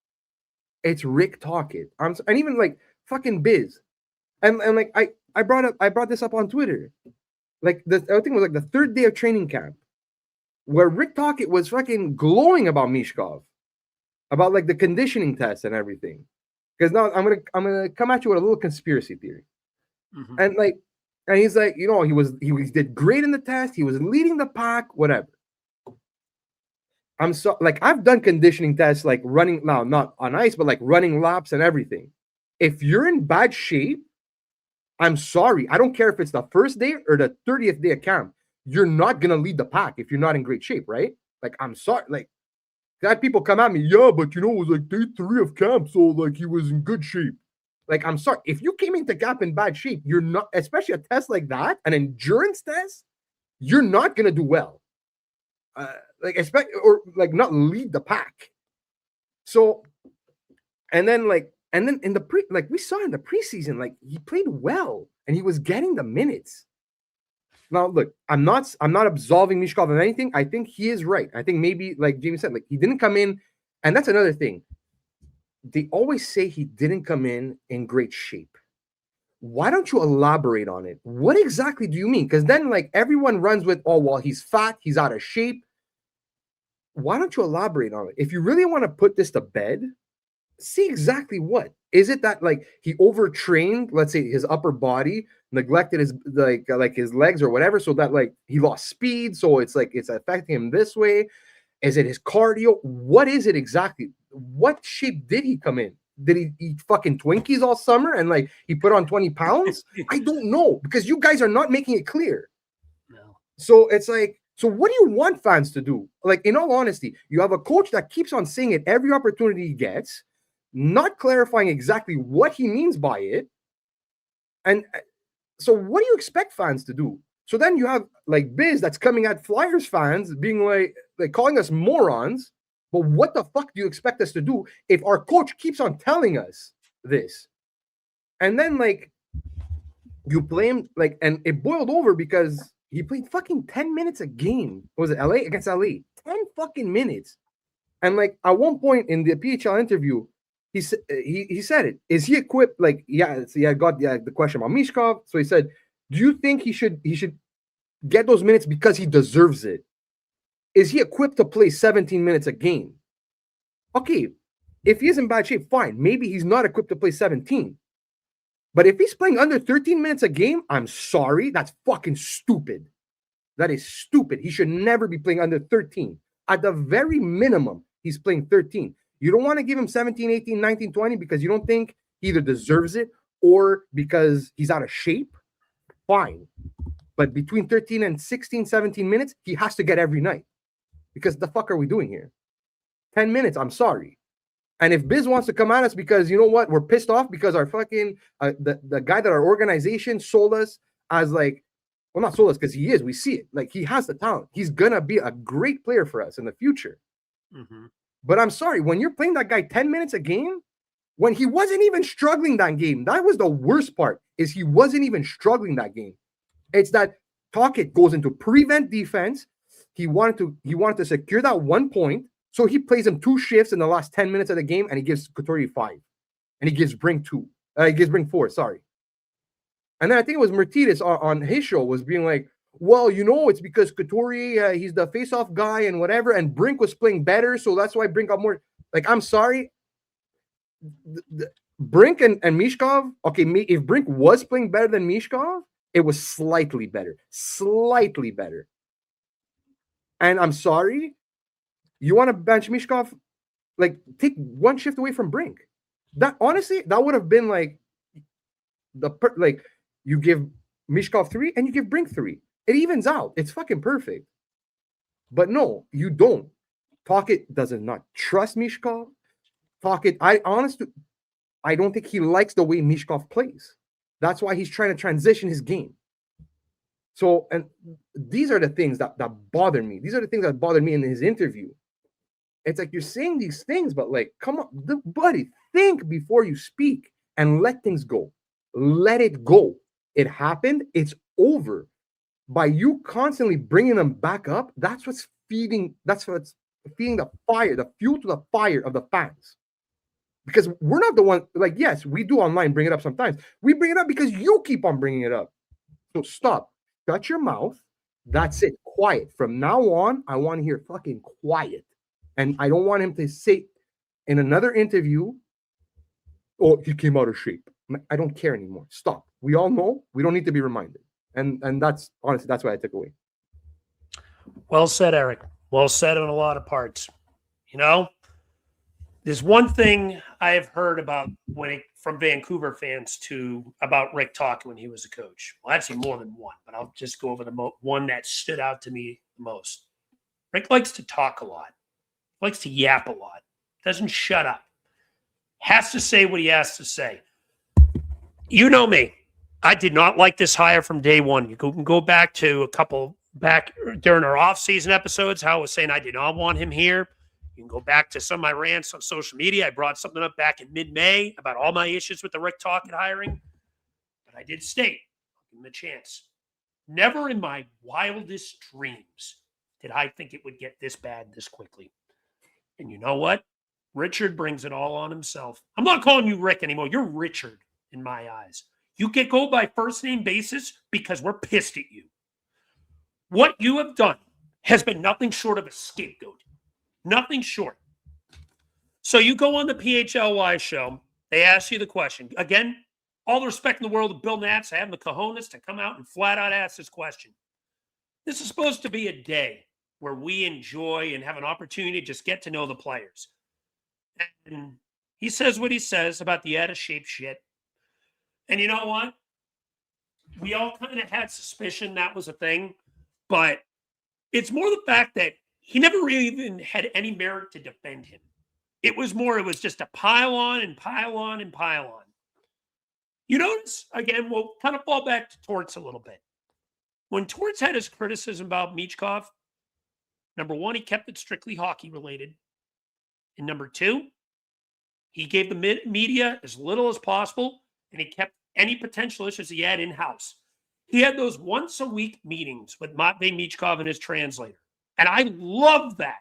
It's Rick Tocchet. And even like fucking Biz. And like I brought this up on Twitter. Like I think it was like the third day of training camp, where Rick Tocchet was fucking glowing about Michkov, about like the conditioning test and everything. Because now I'm gonna come at you with a little conspiracy theory. Mm-hmm. And he's like, you know, he did great in the test, he was leading the pack, whatever. I've done conditioning tests, like running, now not on ice, but like running laps and everything. If you're in bad shape, I'm sorry. I don't care if it's the first day or the 30th day of camp. You're not going to lead the pack if you're not in great shape, right? Like, I'm sorry. Like, that people come at me, yeah, but you know, it was like day 3 of camp, so like he was in good shape. Like, I'm sorry. If you came into camp in bad shape, you're not, especially a test like that, an endurance test, you're not gonna do well. Expect or not lead the pack. So, and then in the we saw in the preseason, he played well and he was getting the minutes. Now, look, I'm not absolving Mishkov of anything. I think he is right. I think maybe, like Jamey said, he didn't come in, and that's another thing. They always say he didn't come in great shape. Why don't you elaborate on it? What exactly do you mean? Because then, everyone runs with, oh, well, he's fat, he's out of shape. Why don't you elaborate on it? If you really want to put this to bed, see exactly what. Is it that, he overtrained, let's say, his upper body, neglected his his legs or whatever, so that he lost speed, so it's affecting him this way? Is it his cardio? What is it exactly? What shape did he come in? Did he eat fucking Twinkies all summer and he put on 20 pounds? I don't know, because you guys are not making it clear. No. So it's so what do you want fans to do? In all honesty, you have a coach that keeps on saying it every opportunity he gets, not clarifying exactly what he means by it. And so what do you expect fans to do? So then you have Biz that's coming at Flyers fans being calling us morons. But what the fuck do you expect us to do if our coach keeps on telling us this? And then you play him and it boiled over because he played fucking 10 minutes a game. What was it, LA? Against LA. 10 fucking minutes. And at one point in the PHL interview, he said it. Is he equipped? Got the question about Mishkov. So he said, do you think he should get those minutes because he deserves it? Is he equipped to play 17 minutes a game? Okay, if he's in bad shape, fine. Maybe he's not equipped to play 17. But if he's playing under 13 minutes a game, I'm sorry, that's fucking stupid. That is stupid. He should never be playing under 13. At the very minimum, he's playing 13. You don't want to give him 17, 18, 19, 20 because you don't think he either deserves it or because he's out of shape. Fine. But between 13 and 16, 17 minutes, he has to get every night. Because the fuck are we doing here? 10 minutes, I'm sorry. And if Biz wants to come at us because, you know what, we're pissed off because our fucking, the guy that our organization sold us as not sold us because he is, we see it. He has the talent. He's going to be a great player for us in the future. Mm-hmm. But I'm sorry, when you're playing that guy 10 minutes a game, when he wasn't even struggling that game, that was the worst part, is he wasn't even struggling that game. It's that Tocchet goes into prevent defense. He wanted to secure that 1 point, so he plays him 2 shifts in the last 10 minutes of the game, and he gives Couturier 5, and he gives Brink 2. He gives Brink 4. Sorry. And then I think it was Mertitas on his show was being like, well, it's because Couturier, he's the face-off guy and whatever, and Brink was playing better, so that's why Brink got more. I'm sorry. Brink and Mishkov, okay, if Brink was playing better than Mishkov, it was slightly better. Slightly better. And I'm sorry, you want to bench Mishkov, take 1 shift away from Brink. That honestly, that would have been you give Mishkov 3 and you give Brink 3. It evens out. It's fucking perfect. But no, you don't. Tocchet does not trust Mishkov. Tocchet, I don't think he likes the way Mishkov plays. That's why he's trying to transition his game. So, and these are the things that bother me. These are the things that bothered me in his interview. It's you're saying these things, but come on, buddy, think before you speak and let things go. Let it go. It happened. It's over. By you constantly bringing them back up, that's what's feeding the fire, the fuel to the fire of the fans. Because we're not the one, yes, we do online bring it up sometimes. We bring it up because you keep on bringing it up. So stop. Shut your mouth. That's it. Quiet. From now on, I want to hear fucking quiet. And I don't want him to say in another interview, oh, he came out of shape. I don't care anymore. Stop. We all know. We don't need to be reminded. And that's, honestly, that's what I took away. Well said, Eric. Well said on a lot of parts. There's one thing I have heard about from Vancouver fans about Rick Tocchet when he was a coach. Well, actually more than one, but I'll just go over the one that stood out to me the most. Rick likes to talk a lot, likes to yap a lot, doesn't shut up, has to say what he has to say. You know me. I did not like this hire from day one. You can go back to a couple back during our off-season episodes, how I was saying I did not want him here. You can go back to some of my rants on social media. I brought something up back in mid-May about all my issues with the Rick Tocchet hiring. But I did state, give him a chance. Never in my wildest dreams did I think it would get this bad this quickly. And you know what? Richard brings it all on himself. I'm not calling you Rick anymore. You're Richard in my eyes. You get go by first name basis because we're pissed at you. What you have done has been nothing short of a scapegoat. Nothing short. So you go on the PHLY show. They ask you the question. Again, all the respect in the world of Bill Nats having the cojones to come out and flat out ask this question. This is supposed to be a day where we enjoy and have an opportunity to just get to know the players. And he says what he says about the out-of-shape shit. And you know what? We all kind of had suspicion that was a thing, but it's more the fact that he never really even had any merit to defend him. It was just a pile on and pile on and pile on. You notice, again, we'll kind of fall back to Torts a little bit. When Torts had his criticism about Michkov, number one, he kept it strictly hockey related. And number two, he gave the media as little as possible, and he kept any potential issues he had in-house. He had those once-a-week meetings with Matvei Michkov and his translator. And I love that.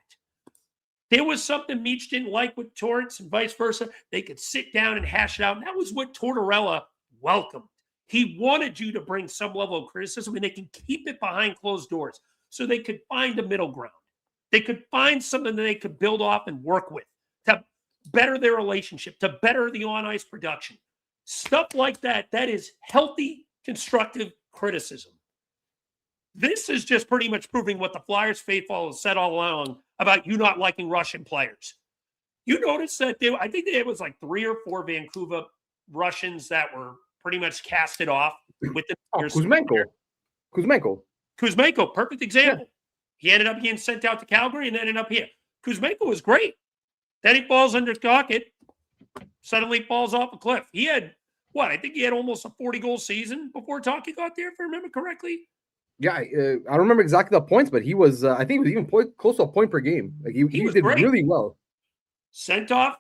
There was something Meach didn't like with Torts and vice versa. They could sit down and hash it out. And that was what Tortorella welcomed. He wanted you to bring some level of criticism, and they can keep it behind closed doors so they could find a middle ground. They could find something that they could build off and work with to better their relationship, to better the on-ice production. Stuff like that, that is healthy, constructive criticism. This is just pretty much proving what the Flyers faithful have said all along about you not liking Russian players. You notice that I think there was like 3 or 4 Vancouver Russians that were pretty much casted off with the Kuzmenko, perfect example. Yeah. He ended up getting sent out to Calgary and ended up here. Kuzmenko was great. Then he falls under Tocchet, suddenly falls off a cliff. He had, I think he had almost a 40-goal season before Tocchet got there, if I remember correctly. Yeah, I don't remember exactly the points, but he was, I think he was even close to a point per game. Like he did great. Really well. Sent off,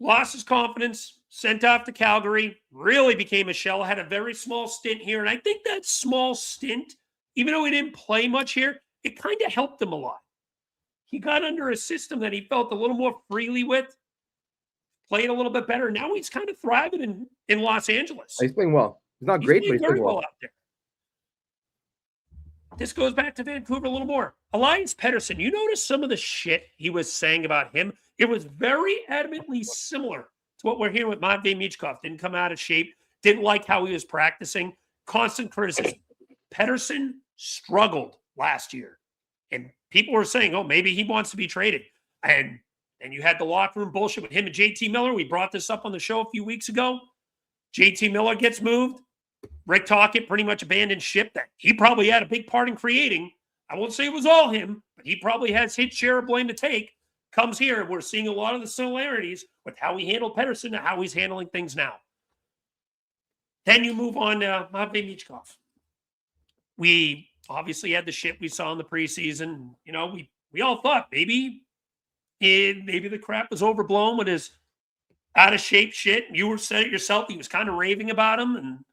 lost his confidence, sent off to Calgary, really became a shell, had a very small stint here. And I think that small stint, even though he didn't play much here, it kind of helped him a lot. He got under a system that he felt a little more freely with, played a little bit better. Now he's kind of thriving in Los Angeles. He's playing well. He's not great, but he's playing well out there. This goes back to Vancouver a little more. Elias Pettersson, you notice some of the shit he was saying about him? It was very adamantly similar to what we're hearing with Matvei Michkov. Didn't come out of shape. Didn't like how he was practicing. Constant criticism. Pettersson struggled last year. And people were saying, oh, maybe he wants to be traded. And you had the locker room bullshit with him and JT Miller. We brought this up on the show a few weeks ago. JT Miller gets moved. Rick Tocchet pretty much abandoned ship that he probably had a big part in creating. I won't say it was all him, but he probably has his share of blame to take. Comes here, and we're seeing a lot of the similarities with how he handled Pettersson and how he's handling things now. Then you move on to Matvei Michkov. We obviously had the shit we saw in the preseason. You know, we all thought maybe the crap was overblown with his out of shape shit. You said it yourself. He was kind of raving about him and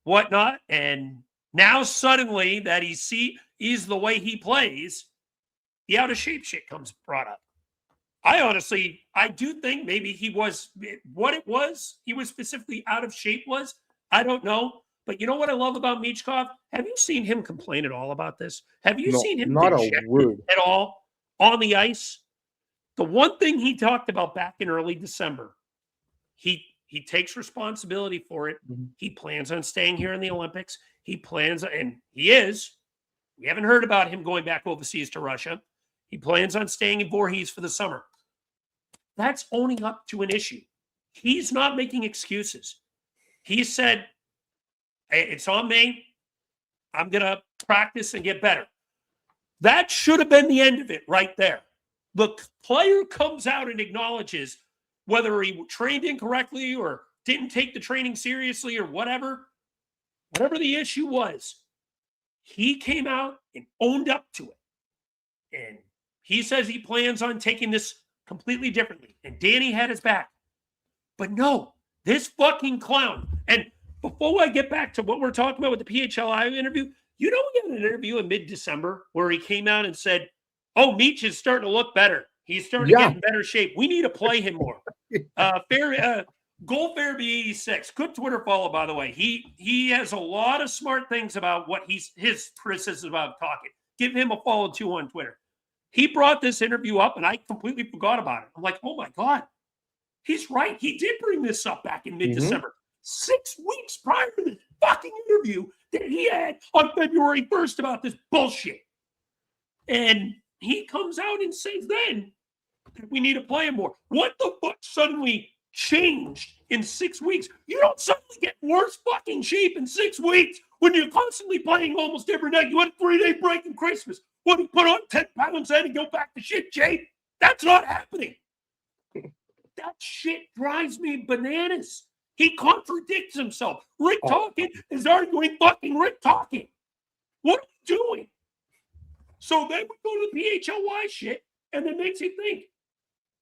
whatnot. And now suddenly that he's the way he plays, the out of shape shit comes brought up. I do think maybe he was specifically out of shape was. I don't know. But you know what I love about Michkov? Have you seen him complain at all about this? Have you seen him not a word at all on the ice? The one thing he talked about back in early December, he takes responsibility for it. Mm-hmm. He plans on staying here in the Olympics. He is. We haven't heard about him going back overseas to Russia. He plans on staying in Voorhees for the summer. That's owning up to an issue. He's not making excuses. He said, hey, it's on me. I'm going to practice and get better. That should have been the end of it right there. The player comes out and acknowledges whether he trained incorrectly or didn't take the training seriously or whatever the issue was. He came out and owned up to it. And he says he plans on taking this completely differently. And Danny had his back. But no, this fucking clown. And before I get back to what we're talking about with the PHLI interview, we had an interview in mid-December where he came out and said, oh, Meach is starting to look better. He's starting to get in better shape. We need to play him more. Gold Fairby 86. Good Twitter follow, by the way. He has a lot of smart things about what his criticism about talking. Give him a follow too on Twitter. He brought this interview up, and I completely forgot about it. I'm like, oh my God, he's right. He did bring this up back in mid-December, 6 weeks prior to the fucking interview that he had on February 1st about this bullshit. And he comes out and says then that we need to play him more. What the fuck suddenly changed in 6 weeks? You don't suddenly get worse fucking shape in 6 weeks when you're constantly playing almost every night. You had a 3-day break in Christmas. What, you put on 10 pounds then and go back to shit, Jay? That's not happening. That shit drives me bananas. He contradicts himself. Rick Talking is arguing fucking Rick Talking. What are you doing? So then we go to the PHLY shit, and it makes you think,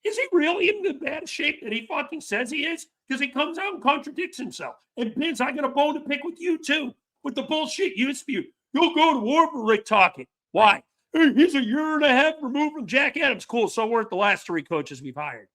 is he really in the bad shape that he fucking says he is? Because he comes out and contradicts himself. And Vince, I got a bone to pick with you too, with the bullshit you dispute. You'll go to war for Rick Talking. Why? Hey, he's a year and a half removed from Jack Adams. Cool, so weren't the last 3 coaches we've hired.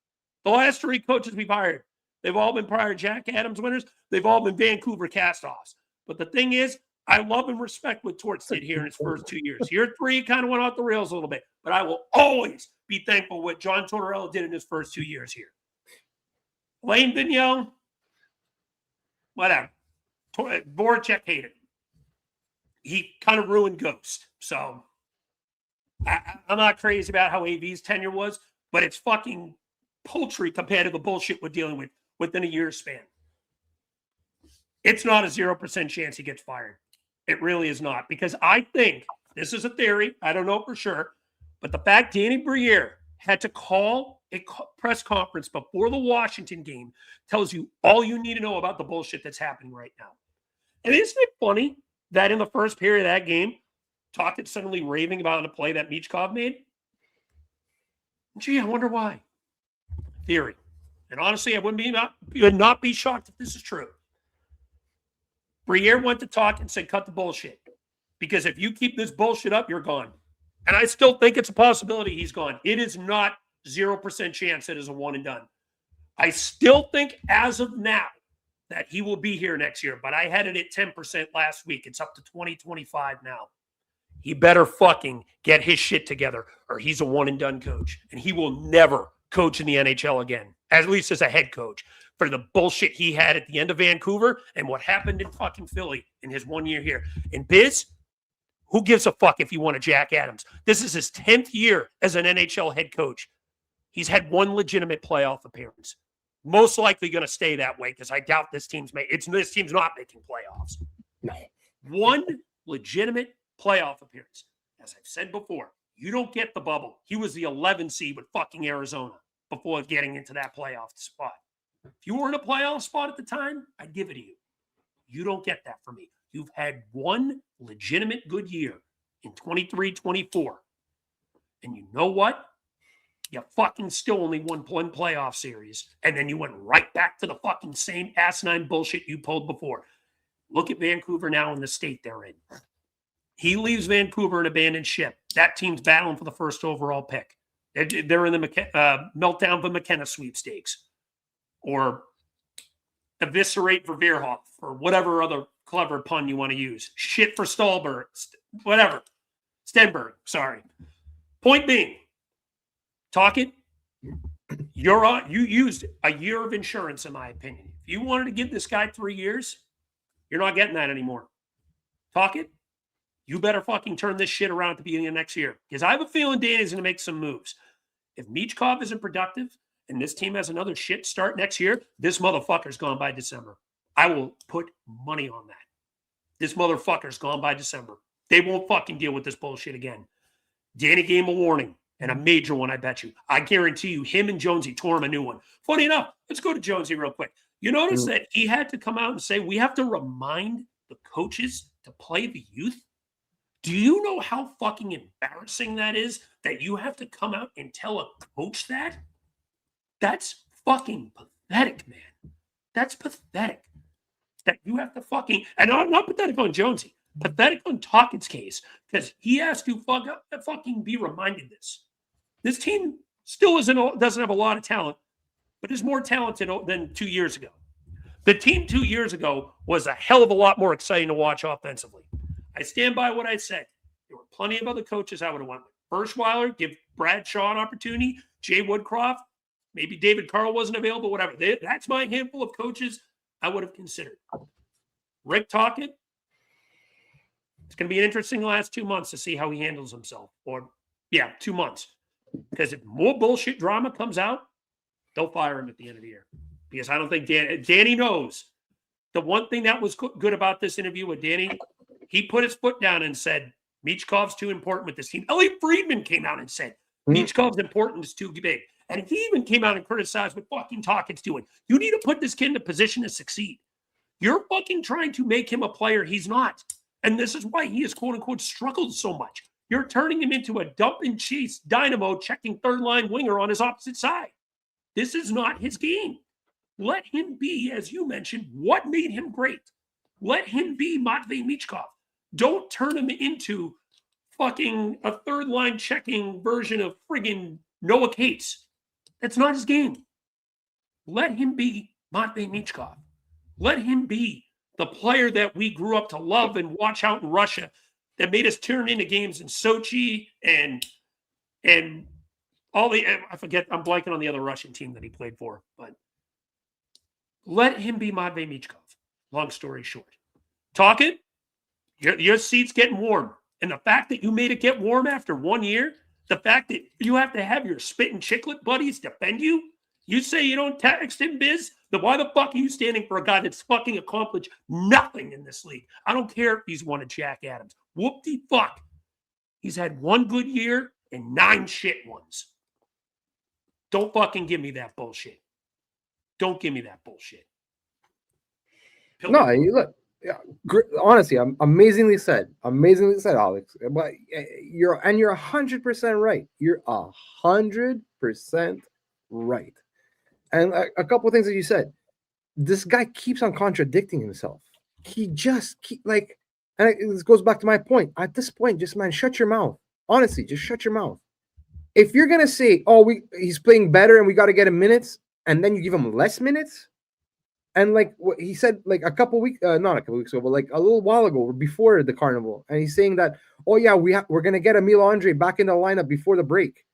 The last 3 coaches we've hired, they've all been prior Jack Adams winners. They've all been Vancouver cast-offs. But the thing is, I love and respect what Torts did here in his first 2 years. Year 3 kind of went off the rails a little bit, but I will always be thankful what John Tortorella did in his first 2 years here. Lane Vigneault, whatever. Voracek hated him. He kind of ruined Ghost. So I'm not crazy about how AV's tenure was, but it's fucking poultry compared to the bullshit we're dealing with within a year's span. It's not a 0% chance he gets fired. It really is not. Because I think, this is a theory, I don't know for sure, but the fact Danny Briere had to call a press conference before the Washington game tells you all you need to know about the bullshit that's happening right now. And isn't it funny that in the first period of that game, Tocchet suddenly raving about a play that Michkov made? Gee, I wonder why. Theory. And honestly, I would not be shocked if this is true. Briere went to talk and said, cut the bullshit. Because if you keep this bullshit up, you're gone. And I still think it's a possibility he's gone. It is not 0% chance it is a one and done. I still think as of now that he will be here next year. But I had it at 10% last week. It's up to 2025 now. He better fucking get his shit together or he's a one and done coach. And he will never coach in the NHL again, at least as a head coach, for the bullshit he had at the end of Vancouver and what happened in fucking Philly in his 1 year here. And Biz, who gives a fuck if he wanted Jack Adams? This is his 10th year as an NHL head coach. He's had one legitimate playoff appearance. Most likely going to stay that way because I doubt this team's not making playoffs. No. One legitimate playoff appearance. As I've said before, you don't get the bubble. He was the 11 seed with fucking Arizona before getting into that playoff spot. If you were in a playoff spot at the time, I'd give it to you. You don't get that from me. You've had one legitimate good year in 23-24. And you know what? You fucking still only won one playoff series. And then you went right back to the fucking same asinine bullshit you pulled before. Look at Vancouver now in the state they're in. He leaves Vancouver and abandons ship. That team's battling for the first overall pick. They're in the meltdown for McKenna sweepstakes. Or eviscerate for Veerhoff or whatever other clever pun you want to use. Shit for Stolberg, whatever. Stenberg, sorry. Point being, Tocchet, you used a year of insurance, in my opinion. If you wanted to give this guy 3 years, you're not getting that anymore. Tocchet, you better fucking turn this shit around at the beginning of next year. Because I have a feeling Danny's going to make some moves. If Michkov isn't productive and this team has another shit start next year, this motherfucker's gone by December. I will put money on that. This motherfucker's gone by December. They won't fucking deal with this bullshit again. Danny gave him a warning, and a major one, I bet you. I guarantee you, him and Jonesy tore him a new one. Funny enough, let's go to Jonesy real quick. You notice that he had to come out and say, we have to remind the coaches to play the youth? Do you know how fucking embarrassing that is? That you have to come out and tell a coach that? That's fucking pathetic, man. That's pathetic. That you have to fucking, and I'm not pathetic on Jonesy, pathetic on Talkins' case, because he has to fucking be reminded this. This team still doesn't have a lot of talent, but is more talented than 2 years ago. The team 2 years ago was a hell of a lot more exciting to watch offensively. I stand by what I said. There were plenty of other coaches I would have went with. Hirschweiler, give Brad Shaw an opportunity. Jay Woodcroft, maybe David Carl wasn't available, whatever. That's my handful of coaches I would have considered. Rick Tocchet, it's going to be an interesting last 2 months to see how he handles himself. 2 months. Because if more bullshit drama comes out, they'll fire him at the end of the year. Because I don't think Danny knows. The one thing that was good about this interview with Danny, he put his foot down and said, Michkov's too important with this team. Elliot Friedman came out and said, Michkov's importance is too big. And he even came out and criticized what fucking Tocchet's doing. You need to put this kid in a position to succeed. You're fucking trying to make him a player he's not. And this is why he has, quote unquote, struggled so much. You're turning him into a dump and chase dynamo checking third line winger on his opposite side. This is not his game. Let him be, as you mentioned, what made him great. Let him be Matvei Michkov. Don't turn him into fucking a third line checking version of friggin' Noah Cates. That's not his game. Let him be Matvei Michkov. Let him be the player that we grew up to love and watch out in Russia that made us turn into games in Sochi and all the, I forget, I'm blanking on the other Russian team that he played for, but let him be Matvei Michkov. Long story short. Tocchet, your seat's getting warm. And the fact that you made it get warm after 1 year, the fact that you have to have your spit and chiclet buddies defend you, you say you don't text him, Biz, then why the fuck are you standing for a guy that's fucking accomplished nothing in this league? I don't care if he's one of Jack Adams. Whoop-de-fuck. He's had 1 good year and 9 shit ones. Don't fucking give me that bullshit. Don't give me that bullshit. No, look, honestly, I'm amazingly said, Alex. But you're 100% right. You're 100% right. And a couple of things that you said, this guy keeps on contradicting himself. He just and this goes back to my point. At this point, just man, shut your mouth. Honestly, just shut your mouth. If you're gonna say, "Oh, he's playing better and we got to get him minutes," and then you give him less minutes, and like what he said, like not a couple weeks ago, but like a little while ago, before the carnival, and he's saying that, "Oh yeah, we're gonna get Emil Andre back in the lineup before the break,"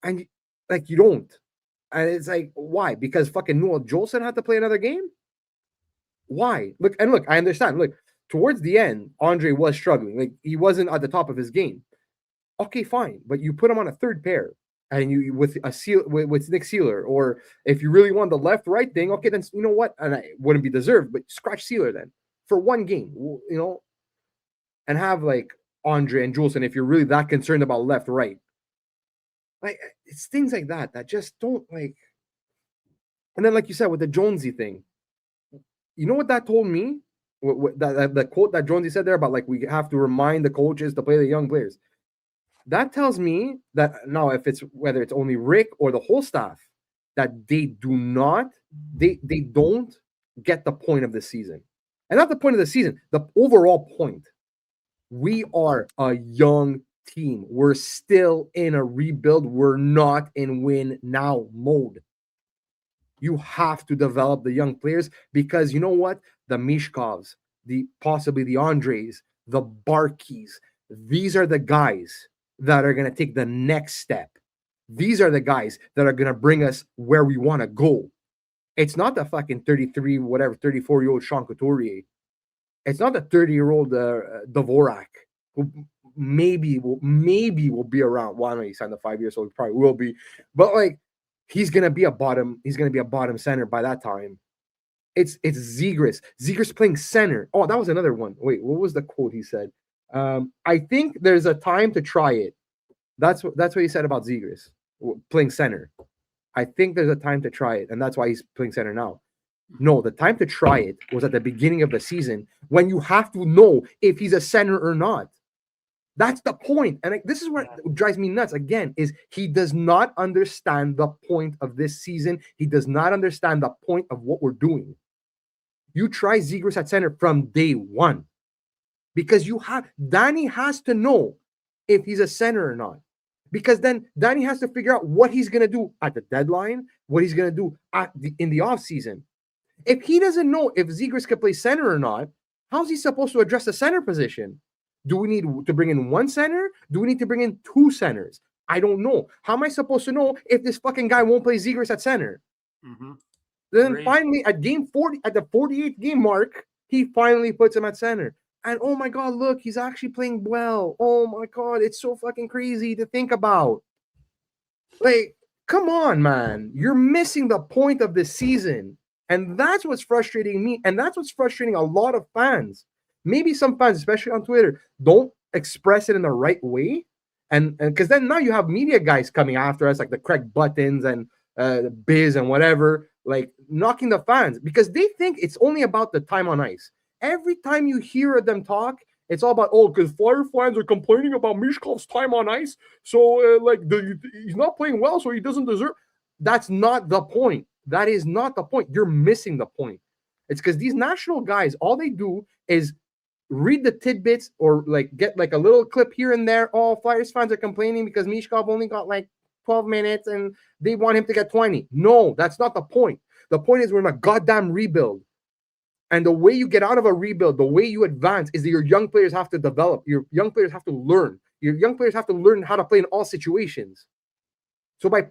and like you don't. And it's like, why? Because fucking Noah Jolson had to play another game? Why? Look, I understand. Look, towards the end, Andre was struggling. Like, he wasn't at the top of his game. Okay, fine. But you put him on a third pair and you with Nick Seeler, or if you really want the left-right thing, okay, then you know what? And it wouldn't be deserved, but scratch Seeler then for 1 game, you know, and have like Andre and Jolson if you're really that concerned about left-right. Like, it's things like that just don't like. And then, like you said, with the Jonesy thing, you know what that told me? The quote that Jonesy said there about like we have to remind the coaches to play the young players. That tells me that now, if it's whether it's only Rick or the whole staff, that they don't get the point of the season, and not the point of the season, the overall point. We are a young team. We're still in a rebuild. We're not in win now mode. You have to develop the young players because you know what? The Mishkovs, possibly the Andres, the Barkeys, these are the guys that are going to take the next step. These are the guys that are going to bring us where we want to go. It's not the fucking 34-year-old Sean Couturier. It's not the 30-year-old Dvorak, who maybe will be around. Well, I know he signed the 5 years, so he probably will be. But like, he's gonna be a bottom center by that time. It's Zegras. Zegras playing center. Oh, that was another one. Wait, what was the quote he said? I think there's a time to try it. That's what he said about Zegras playing center. I think there's a time to try it, and that's why he's playing center now. No, the time to try it was at the beginning of the season when you have to know if he's a center or not. That's the point. And this is what drives me nuts again, is he does not understand the point of this season. He does not understand the point of what we're doing. You try Zegras at center from day one because Danny has to know if he's a center or not. Because then Danny has to figure out what he's going to do at the deadline, what he's going to do in the offseason. If he doesn't know if Zegras can play center or not, how's he supposed to address the center position? Do we need to bring in one center? Do we need to bring in two centers? I don't know. How am I supposed to know if this fucking guy won't play Zegras at center? Mm-hmm. Then finally, at game 40, at the 48th game mark, he finally puts him at center. And oh my God, look, he's actually playing well. Oh my God, it's so fucking crazy to think about. Like, come on, man. You're missing the point of this season. And that's what's frustrating me. And that's what's frustrating a lot of fans. Maybe some fans, especially on Twitter, don't express it in the right way. And because then now you have media guys coming after us, like the Craig Buttons and Biz and whatever, like knocking the fans because they think it's only about the time on ice. Every time you hear them talk, it's all about, because Flyer fans are complaining about Mishkov's time on ice. So, he's not playing well, so he doesn't deserve. That's not the point. That is not the point. You're missing the point. It's because these national guys, all they do is read the tidbits or get a little clip here and there. Oh, Flyers fans are complaining because Mishkov only got 12 minutes and they want him to get 20. No, that's not the point. The point is we're in a goddamn rebuild. And the way you get out of a rebuild, the way you advance is that your young players have to develop. Your young players have to learn. Your young players have to learn how to play in all situations. So by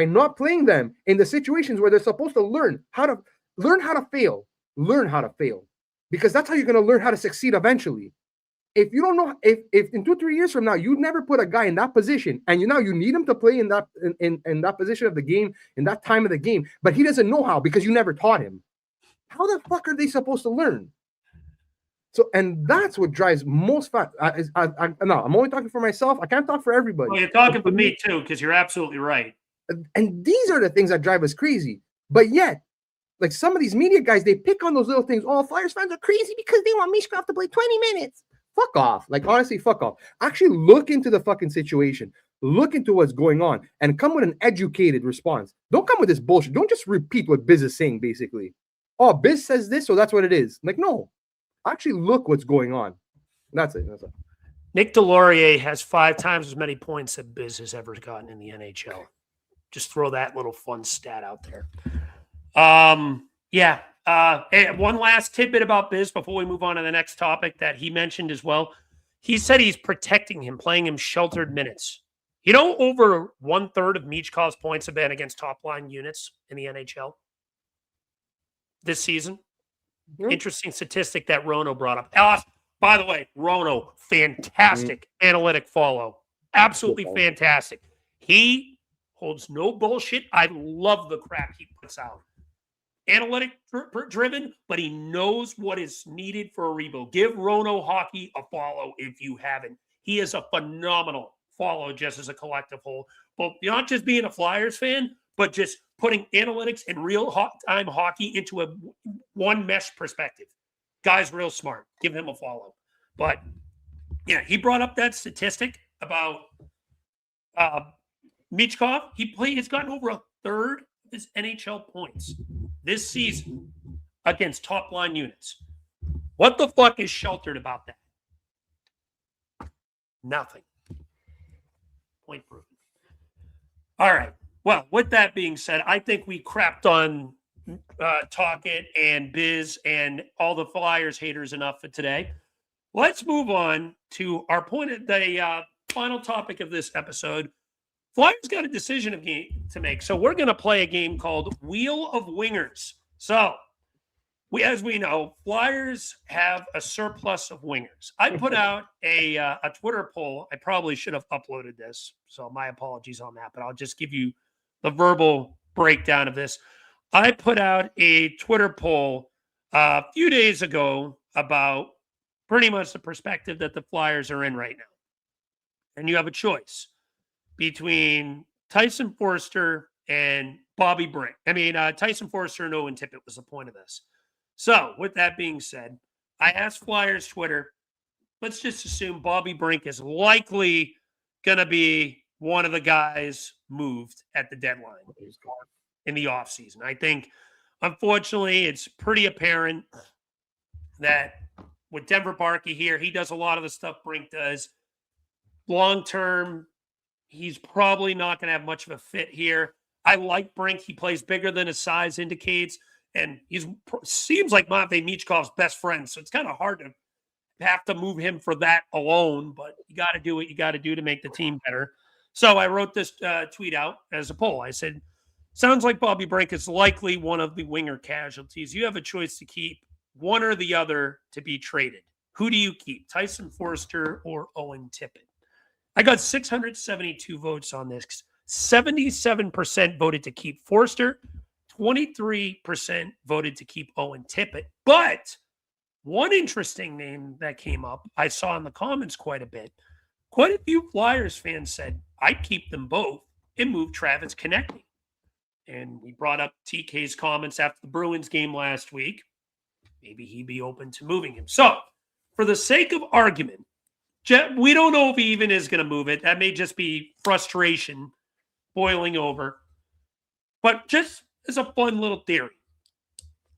not playing them in the situations where they're supposed to learn how to fail, because that's how you're going to learn how to succeed eventually. If you don't know, if in 2-3 years from now you never put a guy in that position, and you need him to play in that position of the game, in that time of the game, but he doesn't know how because you never taught him. How the fuck are they supposed to learn? So, and that's what drives most fans. No, I'm only talking for myself. I can't talk for everybody. Well, you're talking for me too, because you're absolutely right. And these are the things that drive us crazy. But yet, some of these media guys, they pick on those little things. Oh, Flyers fans are crazy because they want Mishkov to play 20 minutes. Fuck off. Honestly, fuck off. Actually, look into the fucking situation. Look into what's going on and come with an educated response. Don't come with this bullshit. Don't just repeat what Biz is saying, basically. Oh, Biz says this, so that's what it is. No. Actually, look what's going on. That's it. Nick Delorier has 5 times as many points that Biz has ever gotten in the NHL. Just throw that little fun stat out there. And one last tidbit about Biz before we move on to the next topic that he mentioned as well. He said he's protecting him, playing him sheltered minutes. Over 1/3 of Michkov's points have been against top-line units in the NHL this season. Mm-hmm. Interesting statistic that Rono brought up. By the way, Rono, fantastic analytic follow. Absolutely fantastic. He holds no bullshit. I love the crap he puts out. Analytic driven, but he knows what is needed for a rebuild. Give Rono Hockey a follow if you haven't. He is a phenomenal follow just as a collective whole. But not just being a Flyers fan, but just putting analytics and real-time hockey into a one mesh perspective. Guy's real smart. Give him a follow. But, yeah, he brought up that statistic about Michkov. He's gotten over 1/3 of his NHL points this season against top-line units. What the fuck is sheltered about that? Nothing. Point proven. All right. Well, with that being said, I think we crapped on Talkit and Biz and all the Flyers haters enough for today. Let's move on to our point at the final topic of this episode. Flyers got a decision to make. So we're going to play a game called Wheel of Wingers. So, as we know, Flyers have a surplus of wingers. I put out a Twitter poll. I probably should have uploaded this, so my apologies on that, but I'll just give you the verbal breakdown of this. I put out a Twitter poll a few days ago about pretty much the perspective that the Flyers are in right now. And you have a choice between Tyson Forster and Bobby Brink. Tyson Forster and Owen Tippett was the point of this. So, with that being said, I asked Flyers Twitter, let's just assume Bobby Brink is likely going to be one of the guys moved at the deadline in the offseason. I think, unfortunately, it's pretty apparent that with Denver Barkey here, he does a lot of the stuff Brink does. Long term, he's probably not going to have much of a fit here. I like Brink. He plays bigger than his size indicates, and seems like Matvei Michkov's best friend. So it's kind of hard to have to move him for that alone, but you got to do what you got to do to make the team better. So I wrote this tweet out as a poll. I said, sounds like Bobby Brink is likely one of the winger casualties. You have a choice to keep one or the other to be traded. Who do you keep, Tyson Forster or Owen Tippett? I got 672 votes on this. 77% voted to keep Forster. 23% voted to keep Owen Tippett. But one interesting name that came up, I saw in the comments quite a bit. Quite a few Flyers fans said, I'd keep them both and move Travis Konechny. And we brought up TK's comments after the Bruins game last week. Maybe he'd be open to moving him. So, for the sake of argument, we don't know if he even is going to move it. That may just be frustration boiling over. But just as a fun little theory,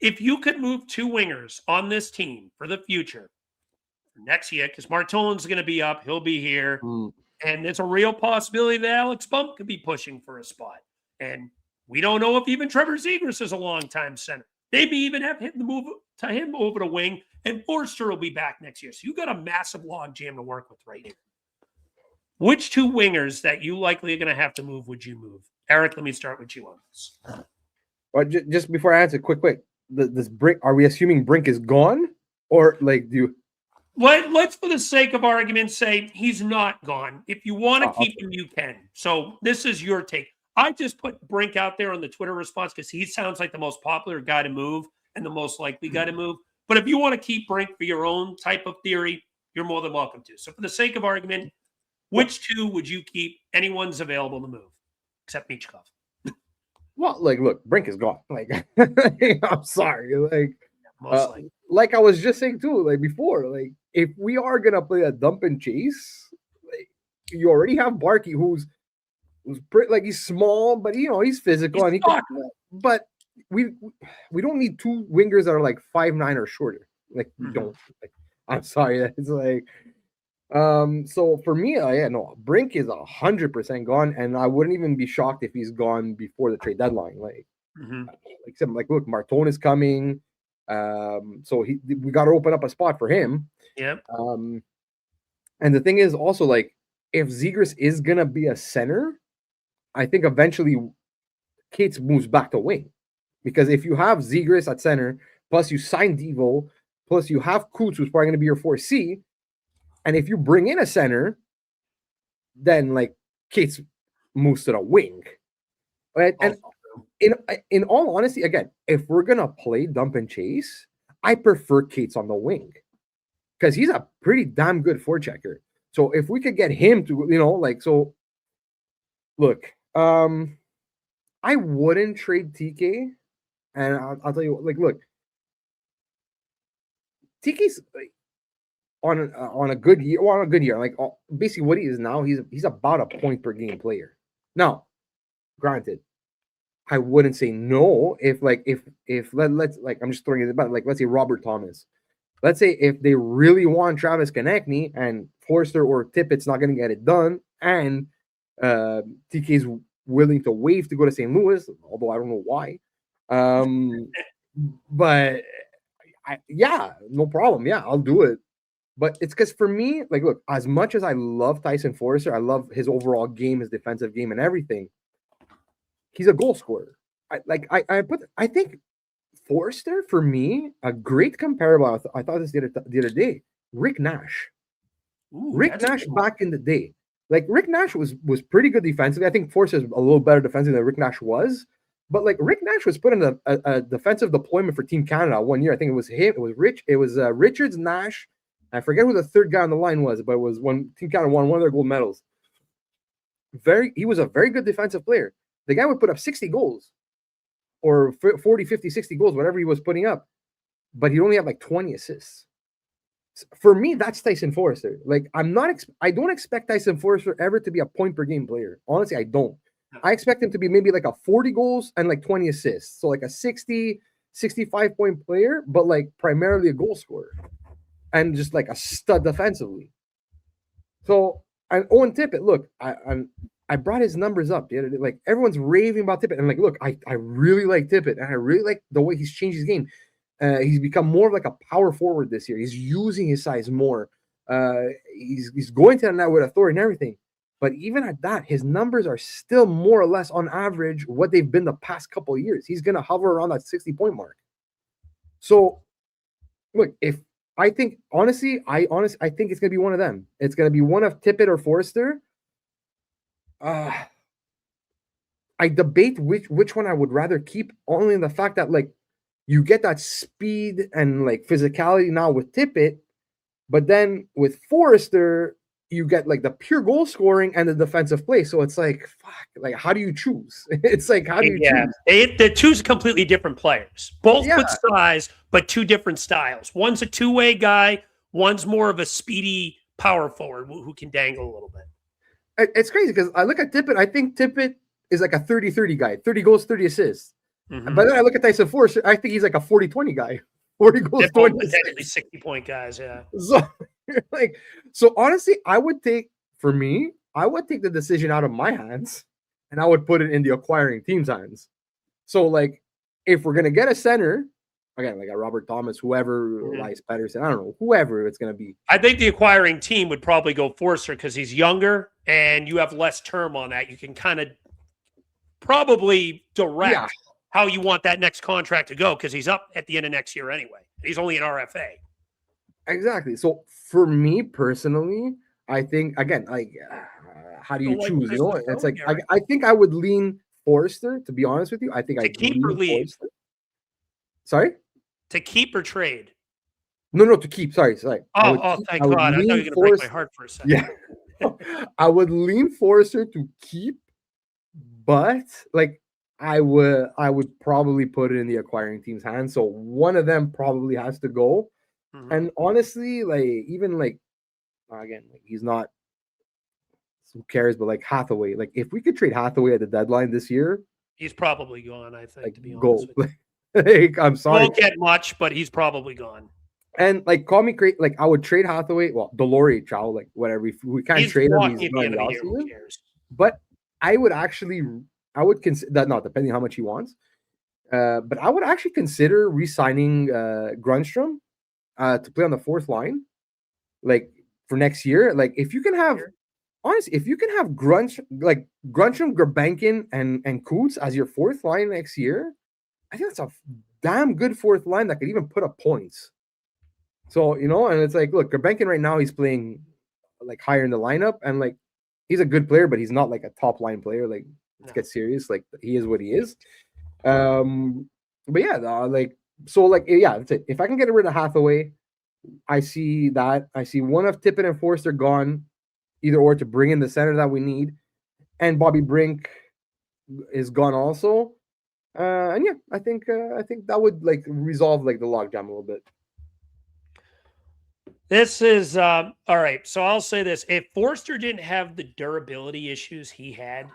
if you could move two wingers on this team for the future, next year, because Martolin's going to be up, he'll be here, and there's a real possibility that Alex Bump could be pushing for a spot. And we don't know if even Trevor Zegras is a long-time center. They may even have him move to him over the wing, and Forster will be back next year. So you got a massive log jam to work with right here. Which two wingers that you likely are going to have to move would you move? Eric, let me start with you on this. Well, just before I answer, quick. This Brink, are we assuming Brink is gone? Or like do you... Let's, for the sake of argument, say he's not gone. If you want to keep him, you can. So this is your take. I just put Brink out there on the Twitter response because he sounds like the most popular guy to move and the most likely guy to move. But if you want to keep Brink for your own type of theory, you're more than welcome to. So for the sake of argument, which two would you keep? Anyone's available to move, except Michkov. Well, look, Brink is gone. I'm sorry. Most likely. Like I was just saying too, before, if we are gonna play a dump and chase, you already have Barkey, who's pretty, he's small, but he's physical, and he can. But we don't need two wingers that are 5'9" or shorter. We don't. I'm sorry. It's so for me, Brink is 100% gone, and I wouldn't even be shocked if he's gone before the trade deadline. Look, Martone is coming, so we got to open up a spot for him. Yep. And the thing is also if Zegras is gonna be a center, I think eventually Cates moves back to wing, because if you have Zegras at center, plus you sign Devo, plus you have Coots, who's probably gonna be your 4C. And if you bring in a center, then Cates moves to the wing. Right? And in all honesty, again, if we're gonna play dump and chase, I prefer Cates on the wing because he's a pretty damn good forechecker. So if we could get him to, so look, I wouldn't trade TK, and I'll tell you, look, TK's on a good year, basically what he is now, he's about a point per game player. Now, granted, I wouldn't say no if let's I'm just throwing it about let's say Robert Thomas. Let's say if they really want Travis Konechny and Forster or Tippett's not going to get it done, and TK's willing to waive to go to St. Louis, although I don't know why. But no problem. Yeah, I'll do it. But it's because for me, look, as much as I love Tyson Forster, I love his overall game, his defensive game, and everything. He's a goal scorer. I think Forster, for me, a great comparable. I thought this the other day. Rick Nash. Rick Nash back in the day. Rick Nash was pretty good defensively. I think Forster's a little better defensively than Rick Nash was. But Rick Nash was put in a defensive deployment for Team Canada one year. I think it was him. It was Richards, Nash. I forget who the third guy on the line was, but it was when Team Canada won one of their gold medals. He was a very good defensive player. The guy would put up 60 goals. or 40, 50, 60 goals, whatever he was putting up, but he only had like 20 assists. For me, that's Tyson Forster. Like, I don't expect Tyson Forster ever to be a point per game player. Honestly, I don't. I expect him to be maybe like a 40 goals and like 20 assists. So like a 60, 65 point player, but like primarily a goal scorer and just like a stud defensively. So, and Owen Tippett, look, I brought his numbers up the other day. Like, everyone's raving about Tippett. And like, look, I really like Tippett, and I really like the way he's changed his game. He's become more of like a power forward this year. He's using his size more. He's going to the net with authority and everything. But even at that, his numbers are still more or less on average what they've been the past couple of years. He's going to hover around that 60-point mark. So, look, I think it's going to be one of them. It's going to be one of Tippett or Forster. I debate which one I would rather keep, only in the fact that like you get that speed and like physicality now with Tippett, but then with Forster you get like the pure goal scoring and the defensive play. So it's like, fuck, like how do you choose? It's like, how do you choose? They're two completely different players, both with size, but two different styles. One's a two-way guy. One's more of a speedy power forward who can dangle a little bit. It's crazy because I look at Tippett. I think Tippett is like a 30-30 guy, 30 goals, 30 assists. Mm-hmm. But then I look at Tyson Forster. I think he's like a 40-20 guy, 40 goals, they're 20 potentially 60-point guys. Yeah. So honestly, I would take the decision out of my hands, and I would put it in the acquiring team's hands. So like, if we're gonna get a center, again, like a Robert Thomas, whoever, Elias Pettersson, I don't know, whoever it's gonna be. I think the acquiring team would probably go Forster because he's younger and you have less term on that. You can kind of probably direct how you want that next contract to go because he's up at the end of next year anyway. He's only an RFA. Exactly. So for me personally, I think, again, like, how do you choose? You know, it's like I think I would lean Forster. To be honest with you, I think I keep or leave. Forster. Sorry, to keep or trade. No, to keep. Sorry. Thank God! I thought you were going to break my heart for a second. Yeah, I would lean Forster to keep, but like I would probably put it in the acquiring team's hands. So one of them probably has to go. Mm-hmm. And honestly, like, even like, again, like, he's not, who cares, but like Hathaway, like if we could trade Hathaway at the deadline this year, he's probably gone. I think, like, to be honest with you. Like, I'm sorry, won't get much, but he's probably gone. And like, call me crazy, like I would trade Hathaway. Well, Delory, Chow, like whatever. We can't trade him. He's not the who cares? But I would consider that, not depending how much he wants. But I would actually consider re-signing Grunstrom to play on the fourth line, like for next year. Like if you can have Grunstrom, Grabenkin, and Coots as your fourth line next year, I think that's a damn good fourth line that could even put up points. So, you know, and it's like, look, Grabenkin right now, he's playing like higher in the lineup, and like he's a good player, but he's not like a top line player. Like, let's get serious. Like, he is what he is. But yeah, that's it. If I can get rid of Hathaway, I see that. I see one of Tippett and Forster gone, either or, to bring in the center that we need, and Bobby Brink is gone also. And yeah, I think that would like resolve like the logjam a little bit. This is all right. So I'll say this: if Forster didn't have the durability issues he had,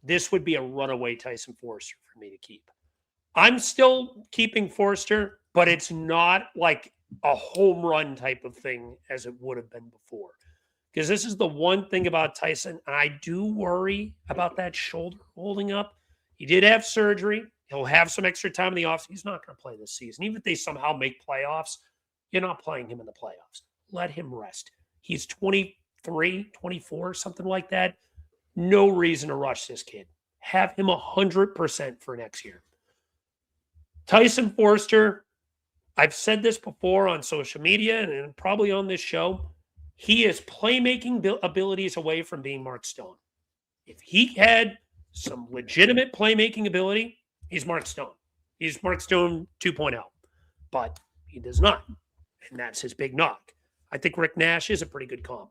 this would be a runaway Tyson Forster for me to keep. I'm still keeping Forster, but it's not like a home run type of thing as it would have been before. Because this is the one thing about Tyson, and I do worry about that shoulder holding up. He did have surgery. He'll have some extra time in the offseason. He's not going to play this season. Even if they somehow make playoffs, you're not playing him in the playoffs. Let him rest. He's 23, 24, something like that. No reason to rush this kid. Have him 100% for next year. Tyson Forster, I've said this before on social media and probably on this show. He is playmaking abilities away from being Mark Stone. If he had some legitimate playmaking ability, he's Mark Stone. He's Mark Stone 2.0. But he does not. And that's his big knock. I think Rick Nash is a pretty good comp.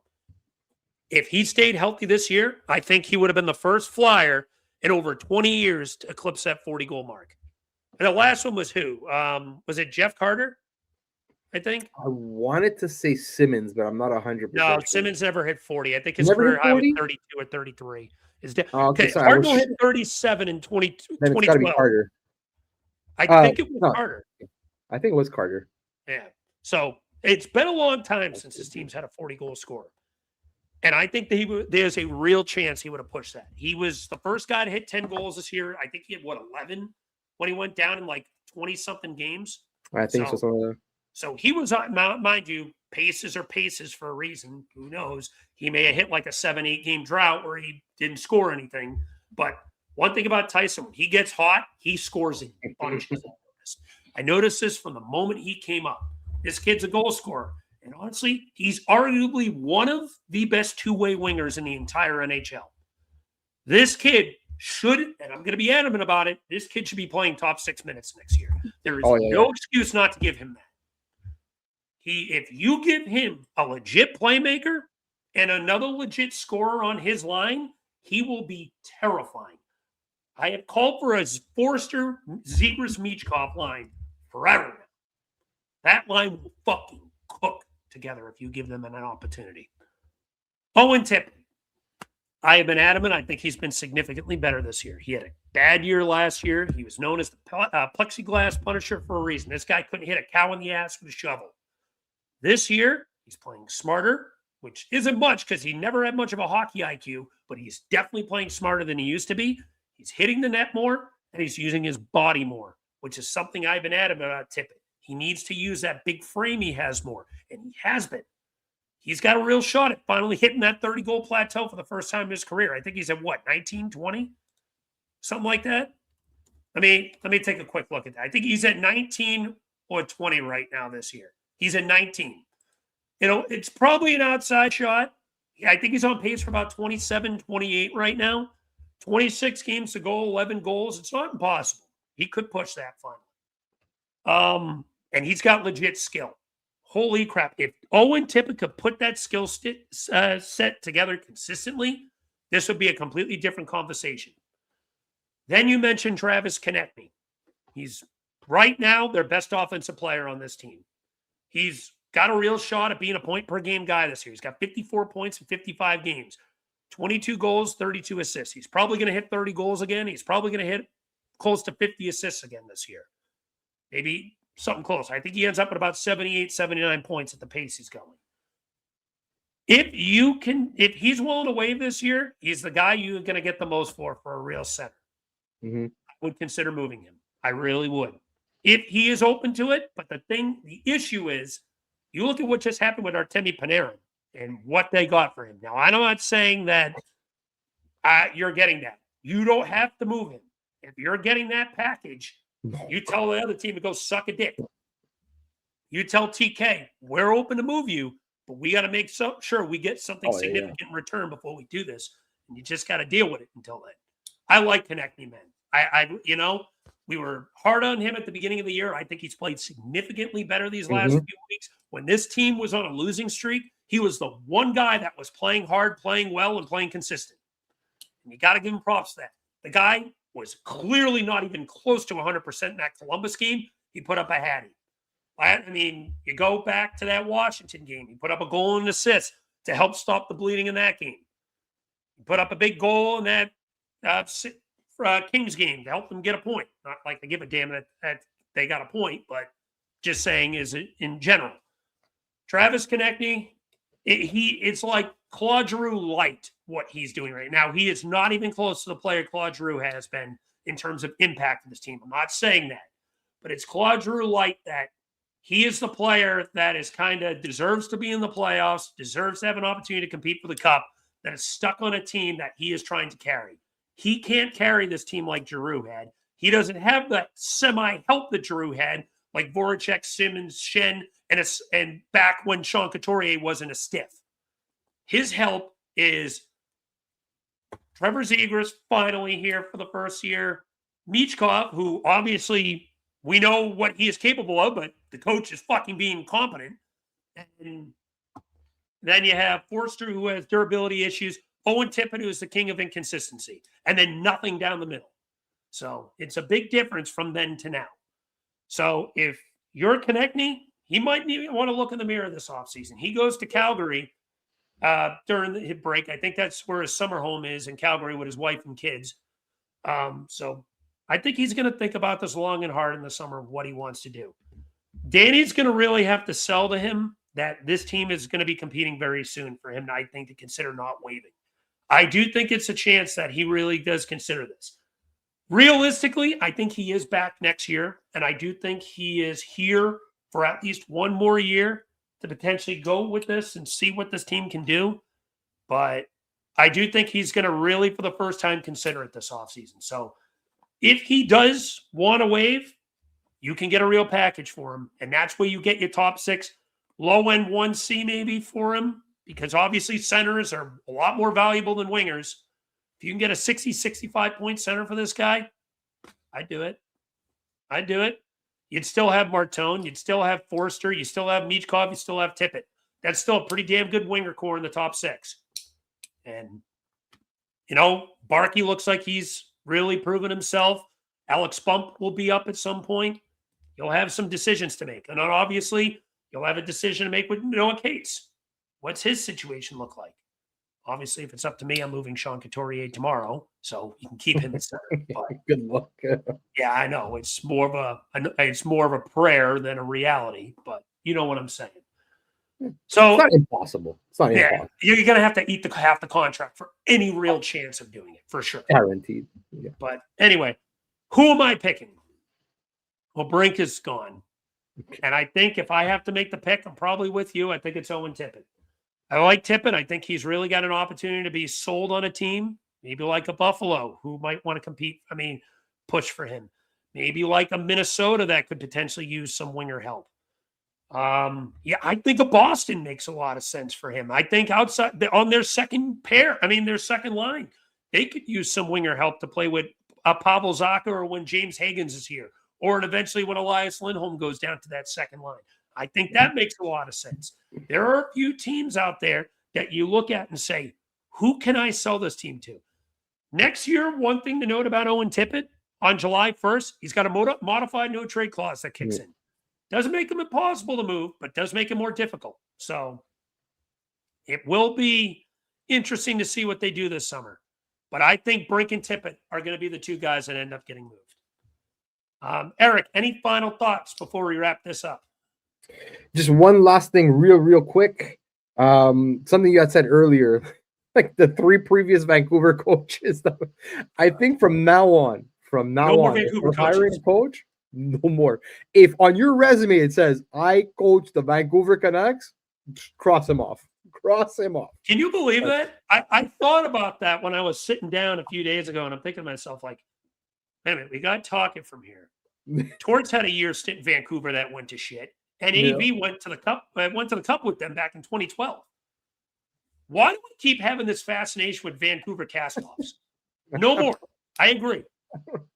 If he stayed healthy this year, I think he would have been the first Flyer in over 20 years to eclipse that 40-goal mark. And the last one was who? Was it Jeff Carter? I think. I wanted to say Simmons, but I'm not 100%. No, sure. Simmons never hit 40. I think his Never hit career high was 40? 32 or 33. Oh, okay, Okay, sorry. Cardinal hit 37 in Then it's got to be 2012. Carter. I think it was no. Carter. I think it was Carter. Yeah. So it's been a long time since his team's had a 40-goal scorer. And I think that there's a real chance he would have pushed that. He was the first guy to hit 10 goals this year. I think he had, 11 when he went down in like 20-something games. I think so. Some of them. So he was, mind you, paces are paces for a reason. Who knows? He may have hit like a 7-8 game drought where he didn't score anything. But one thing about Tyson, when he gets hot, he scores in bunches. I noticed this from the moment he came up. This kid's a goal scorer. And honestly, he's arguably one of the best two-way wingers in the entire NHL. This kid should, and I'm going to be adamant about it, this kid should be playing top 6 minutes next year. There is no excuse not to give him that. If you give him a legit playmaker and another legit scorer on his line, he will be terrifying. I have called for a Forster, Zegras, Michkov line forever now. That line will fucking cook together if you give them an opportunity. Owen Tippett. I have been adamant. I think he's been significantly better this year. He had a bad year last year. He was known as the plexiglass punisher for a reason. This guy couldn't hit a cow in the ass with a shovel. This year, he's playing smarter, which isn't much because he never had much of a hockey IQ, but he's definitely playing smarter than he used to be. He's hitting the net more, and he's using his body more, which is something I've been adamant about Tippett. He needs to use that big frame he has more, and he has been. He's got a real shot at finally hitting that 30-goal plateau for the first time in his career. I think he's at, 19, 20? Something like that? Let me take a quick look at that. I think he's at 19 or 20 right now this year. He's at 19. It's probably an outside shot. Yeah, I think he's on pace for about 27, 28 right now. 26 games to go, 11 goals. It's not impossible. He could push that finally. And he's got legit skill. Holy crap. If Owen Tippett could put that skill set together consistently, this would be a completely different conversation. Then you mentioned Travis Konecny. He's right now their best offensive player on this team. He's got a real shot at being a point-per-game guy this year. He's got 54 points in 55 games, 22 goals, 32 assists. He's probably going to hit 30 goals again. He's probably going to hit close to 50 assists again this year. Maybe something close. I think he ends up at about 78, 79 points at the pace he's going. If he's willing to waive this year, he's the guy you're going to get the most for a real center. Mm-hmm. I would consider moving him. I really would. If he is open to it, but the issue is, you look at what just happened with Artemi Panarin and what they got for him. Now, I'm not saying that you're getting that. You don't have to move him. If you're getting that package, you tell the other team to go suck a dick. You tell TK, we're open to move you, but we got to make sure we get something significant in return before we do this. And you just got to deal with it until then. I like Konecny, man. We were hard on him at the beginning of the year. I think he's played significantly better these last few weeks. When this team was on a losing streak, he was the one guy that was playing hard, playing well, and playing consistent. And you got to give him props for that. The guy was clearly not even close to 100% in that Columbus game. He put up a hattie. I mean, you go back to that Washington game. He put up a goal and an assist to help stop the bleeding in that game. He put up a big goal in that Kings game to help them get a point. Not like they give a damn that they got a point, but just saying is in general. Travis Konecny, it's like Claude Giroux light what he's doing right now. He is not even close to the player Claude Giroux has been in terms of impact of this team. I'm not saying that, but it's Claude Giroux light that he is the player that is kind of deserves to be in the playoffs, deserves to have an opportunity to compete for the cup, that is stuck on a team that he is trying to carry. He can't carry this team like Giroux had. He doesn't have that semi-help that Giroux had, like Voracek, Simmons, Shen, and back when Sean Couturier wasn't a stiff. His help is Trevor Zegras finally here for the first year. Michkov, who obviously we know what he is capable of, but the coach is fucking being competent. And then you have Forster, who has durability issues. Owen Tippett, who is the king of inconsistency. And then nothing down the middle. So it's a big difference from then to now. So if you're Konechny, he might even want to look in the mirror this offseason. He goes to Calgary during the break. I think that's where his summer home is, in Calgary with his wife and kids. So I think he's going to think about this long and hard in the summer of what he wants to do. Danny's going to really have to sell to him that this team is going to be competing very soon for him, I think, to consider not waiving. I do think it's a chance that he really does consider this. Realistically, I think he is back next year, and I do think he is here for at least one more year to potentially go with this and see what this team can do. But I do think he's going to really, for the first time, consider it this offseason. So if he does want to waive, you can get a real package for him, and that's where you get your top 6, low-end 1C maybe for him, because obviously centers are a lot more valuable than wingers. If you can get a 60, 65-point center for this guy, I'd do it. I'd do it. You'd still have Martone. You'd still have Forster. You still have Michkov. You still have Tippett. That's still a pretty damn good winger core in the top 6. And, Barkey looks like he's really proven himself. Alex Bump will be up at some point. You'll have some decisions to make. And then obviously, you'll have a decision to make with Noah Cates. What's his situation look like? Obviously, if it's up to me, I'm moving Sean Couturier tomorrow, so you can keep him at center. But, Good luck. yeah, I know it's more of a prayer than a reality, but you know what I'm saying. So It's not impossible. It's not yeah, impossible. you're gonna have to eat half the contract for any real chance of doing it, for sure. Guaranteed. Yeah. But anyway, who am I picking? Well, Brink is gone, and I think if I have to make the pick, I'm probably with you. I think it's Owen Tippett. I like Tippett. I think he's really got an opportunity to be sold on a team, maybe like a Buffalo who might want to compete. Push for him. Maybe like a Minnesota that could potentially use some winger help. I think a Boston makes a lot of sense for him. I think outside on their second pair, their second line, they could use some winger help to play with Pavel Zacha or when James Higgins is here, or eventually when Elias Lindholm goes down to that second line. I think that makes a lot of sense. There are a few teams out there that you look at and say, who can I sell this team to? Next year, one thing to note about Owen Tippett, on July 1st, he's got a modified no-trade clause that kicks in. Doesn't make him impossible to move, but does make it more difficult. So it will be interesting to see what they do this summer. But I think Brink and Tippett are going to be the two guys that end up getting moved. Eric, any final thoughts before we wrap this up? Just one last thing, real quick. Something you had said earlier, like the 3 previous Vancouver coaches. I think from now on, if we're hiring a coach, no more. If on your resume it says I coach the Vancouver Canucks, cross him off. Cross him off. Can you believe that? I thought about that when I was sitting down a few days ago, and I'm thinking to myself, like, wait a minute, we got talking from here. Torts had a year stint in Vancouver that went to shit. And AV went to the cup with them back in 2012. Why do we keep having this fascination with Vancouver cast-offs? No more. I agree.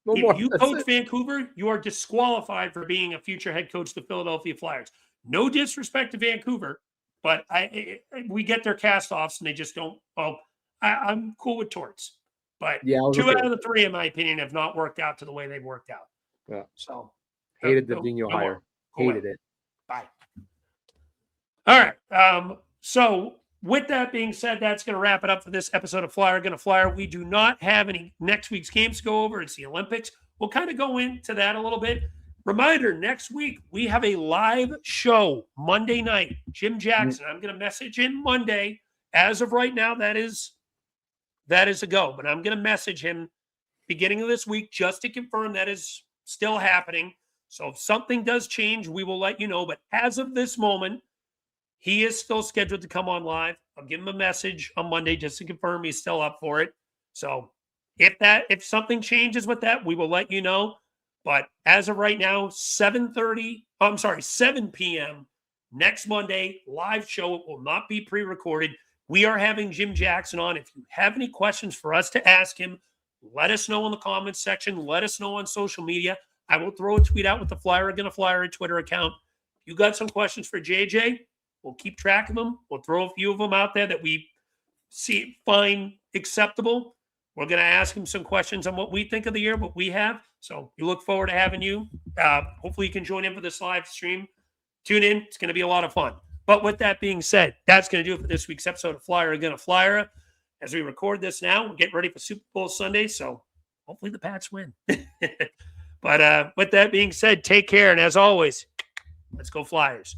If you coach Vancouver, you are disqualified for being a future head coach of the Philadelphia Flyers. No disrespect to Vancouver, but we get their cast-offs and they just don't. Well, I'm cool with Torts, but 2 out of the 3, in my opinion, have not worked out to the way they've worked out. Yeah. So hated the Dino hire. Hated it. Bye. All right. So with that being said, that's going to wrap it up for this episode of Flyer Gonna Flyer. We do not have any next week's games to go over. It's the Olympics. We'll kind of go into that a little bit. Reminder, next week, we have a live show Monday night. Jim Jackson. I'm going to message him Monday. As of right now, that is a go. But I'm going to message him beginning of this week just to confirm that is still happening. So if something does change, we will let you know. But as of this moment, he is still scheduled to come on live. I'll give him a message on Monday just to confirm he's still up for it. So if something changes with that, we will let you know. But as of right now, 7 p.m. next Monday, live show. It will not be pre-recorded. We are having Jim Jackson on. If you have any questions for us to ask him, let us know in the comments section. Let us know on social media. I will throw a tweet out with the Flyer Gonna Flyer Twitter account. If you got some questions for JJ, we'll keep track of them. We'll throw a few of them out there that we find acceptable. We're going to ask him some questions on what we think of the year, what we have. So we look forward to having you. Hopefully you can join in for this live stream. Tune in. It's going to be a lot of fun. But with that being said, that's going to do it for this week's episode of Flyer Gonna Flyera. As we record this now, we're getting ready for Super Bowl Sunday. So hopefully the Pats win. But with that being said, take care. And as always, let's go Flyers.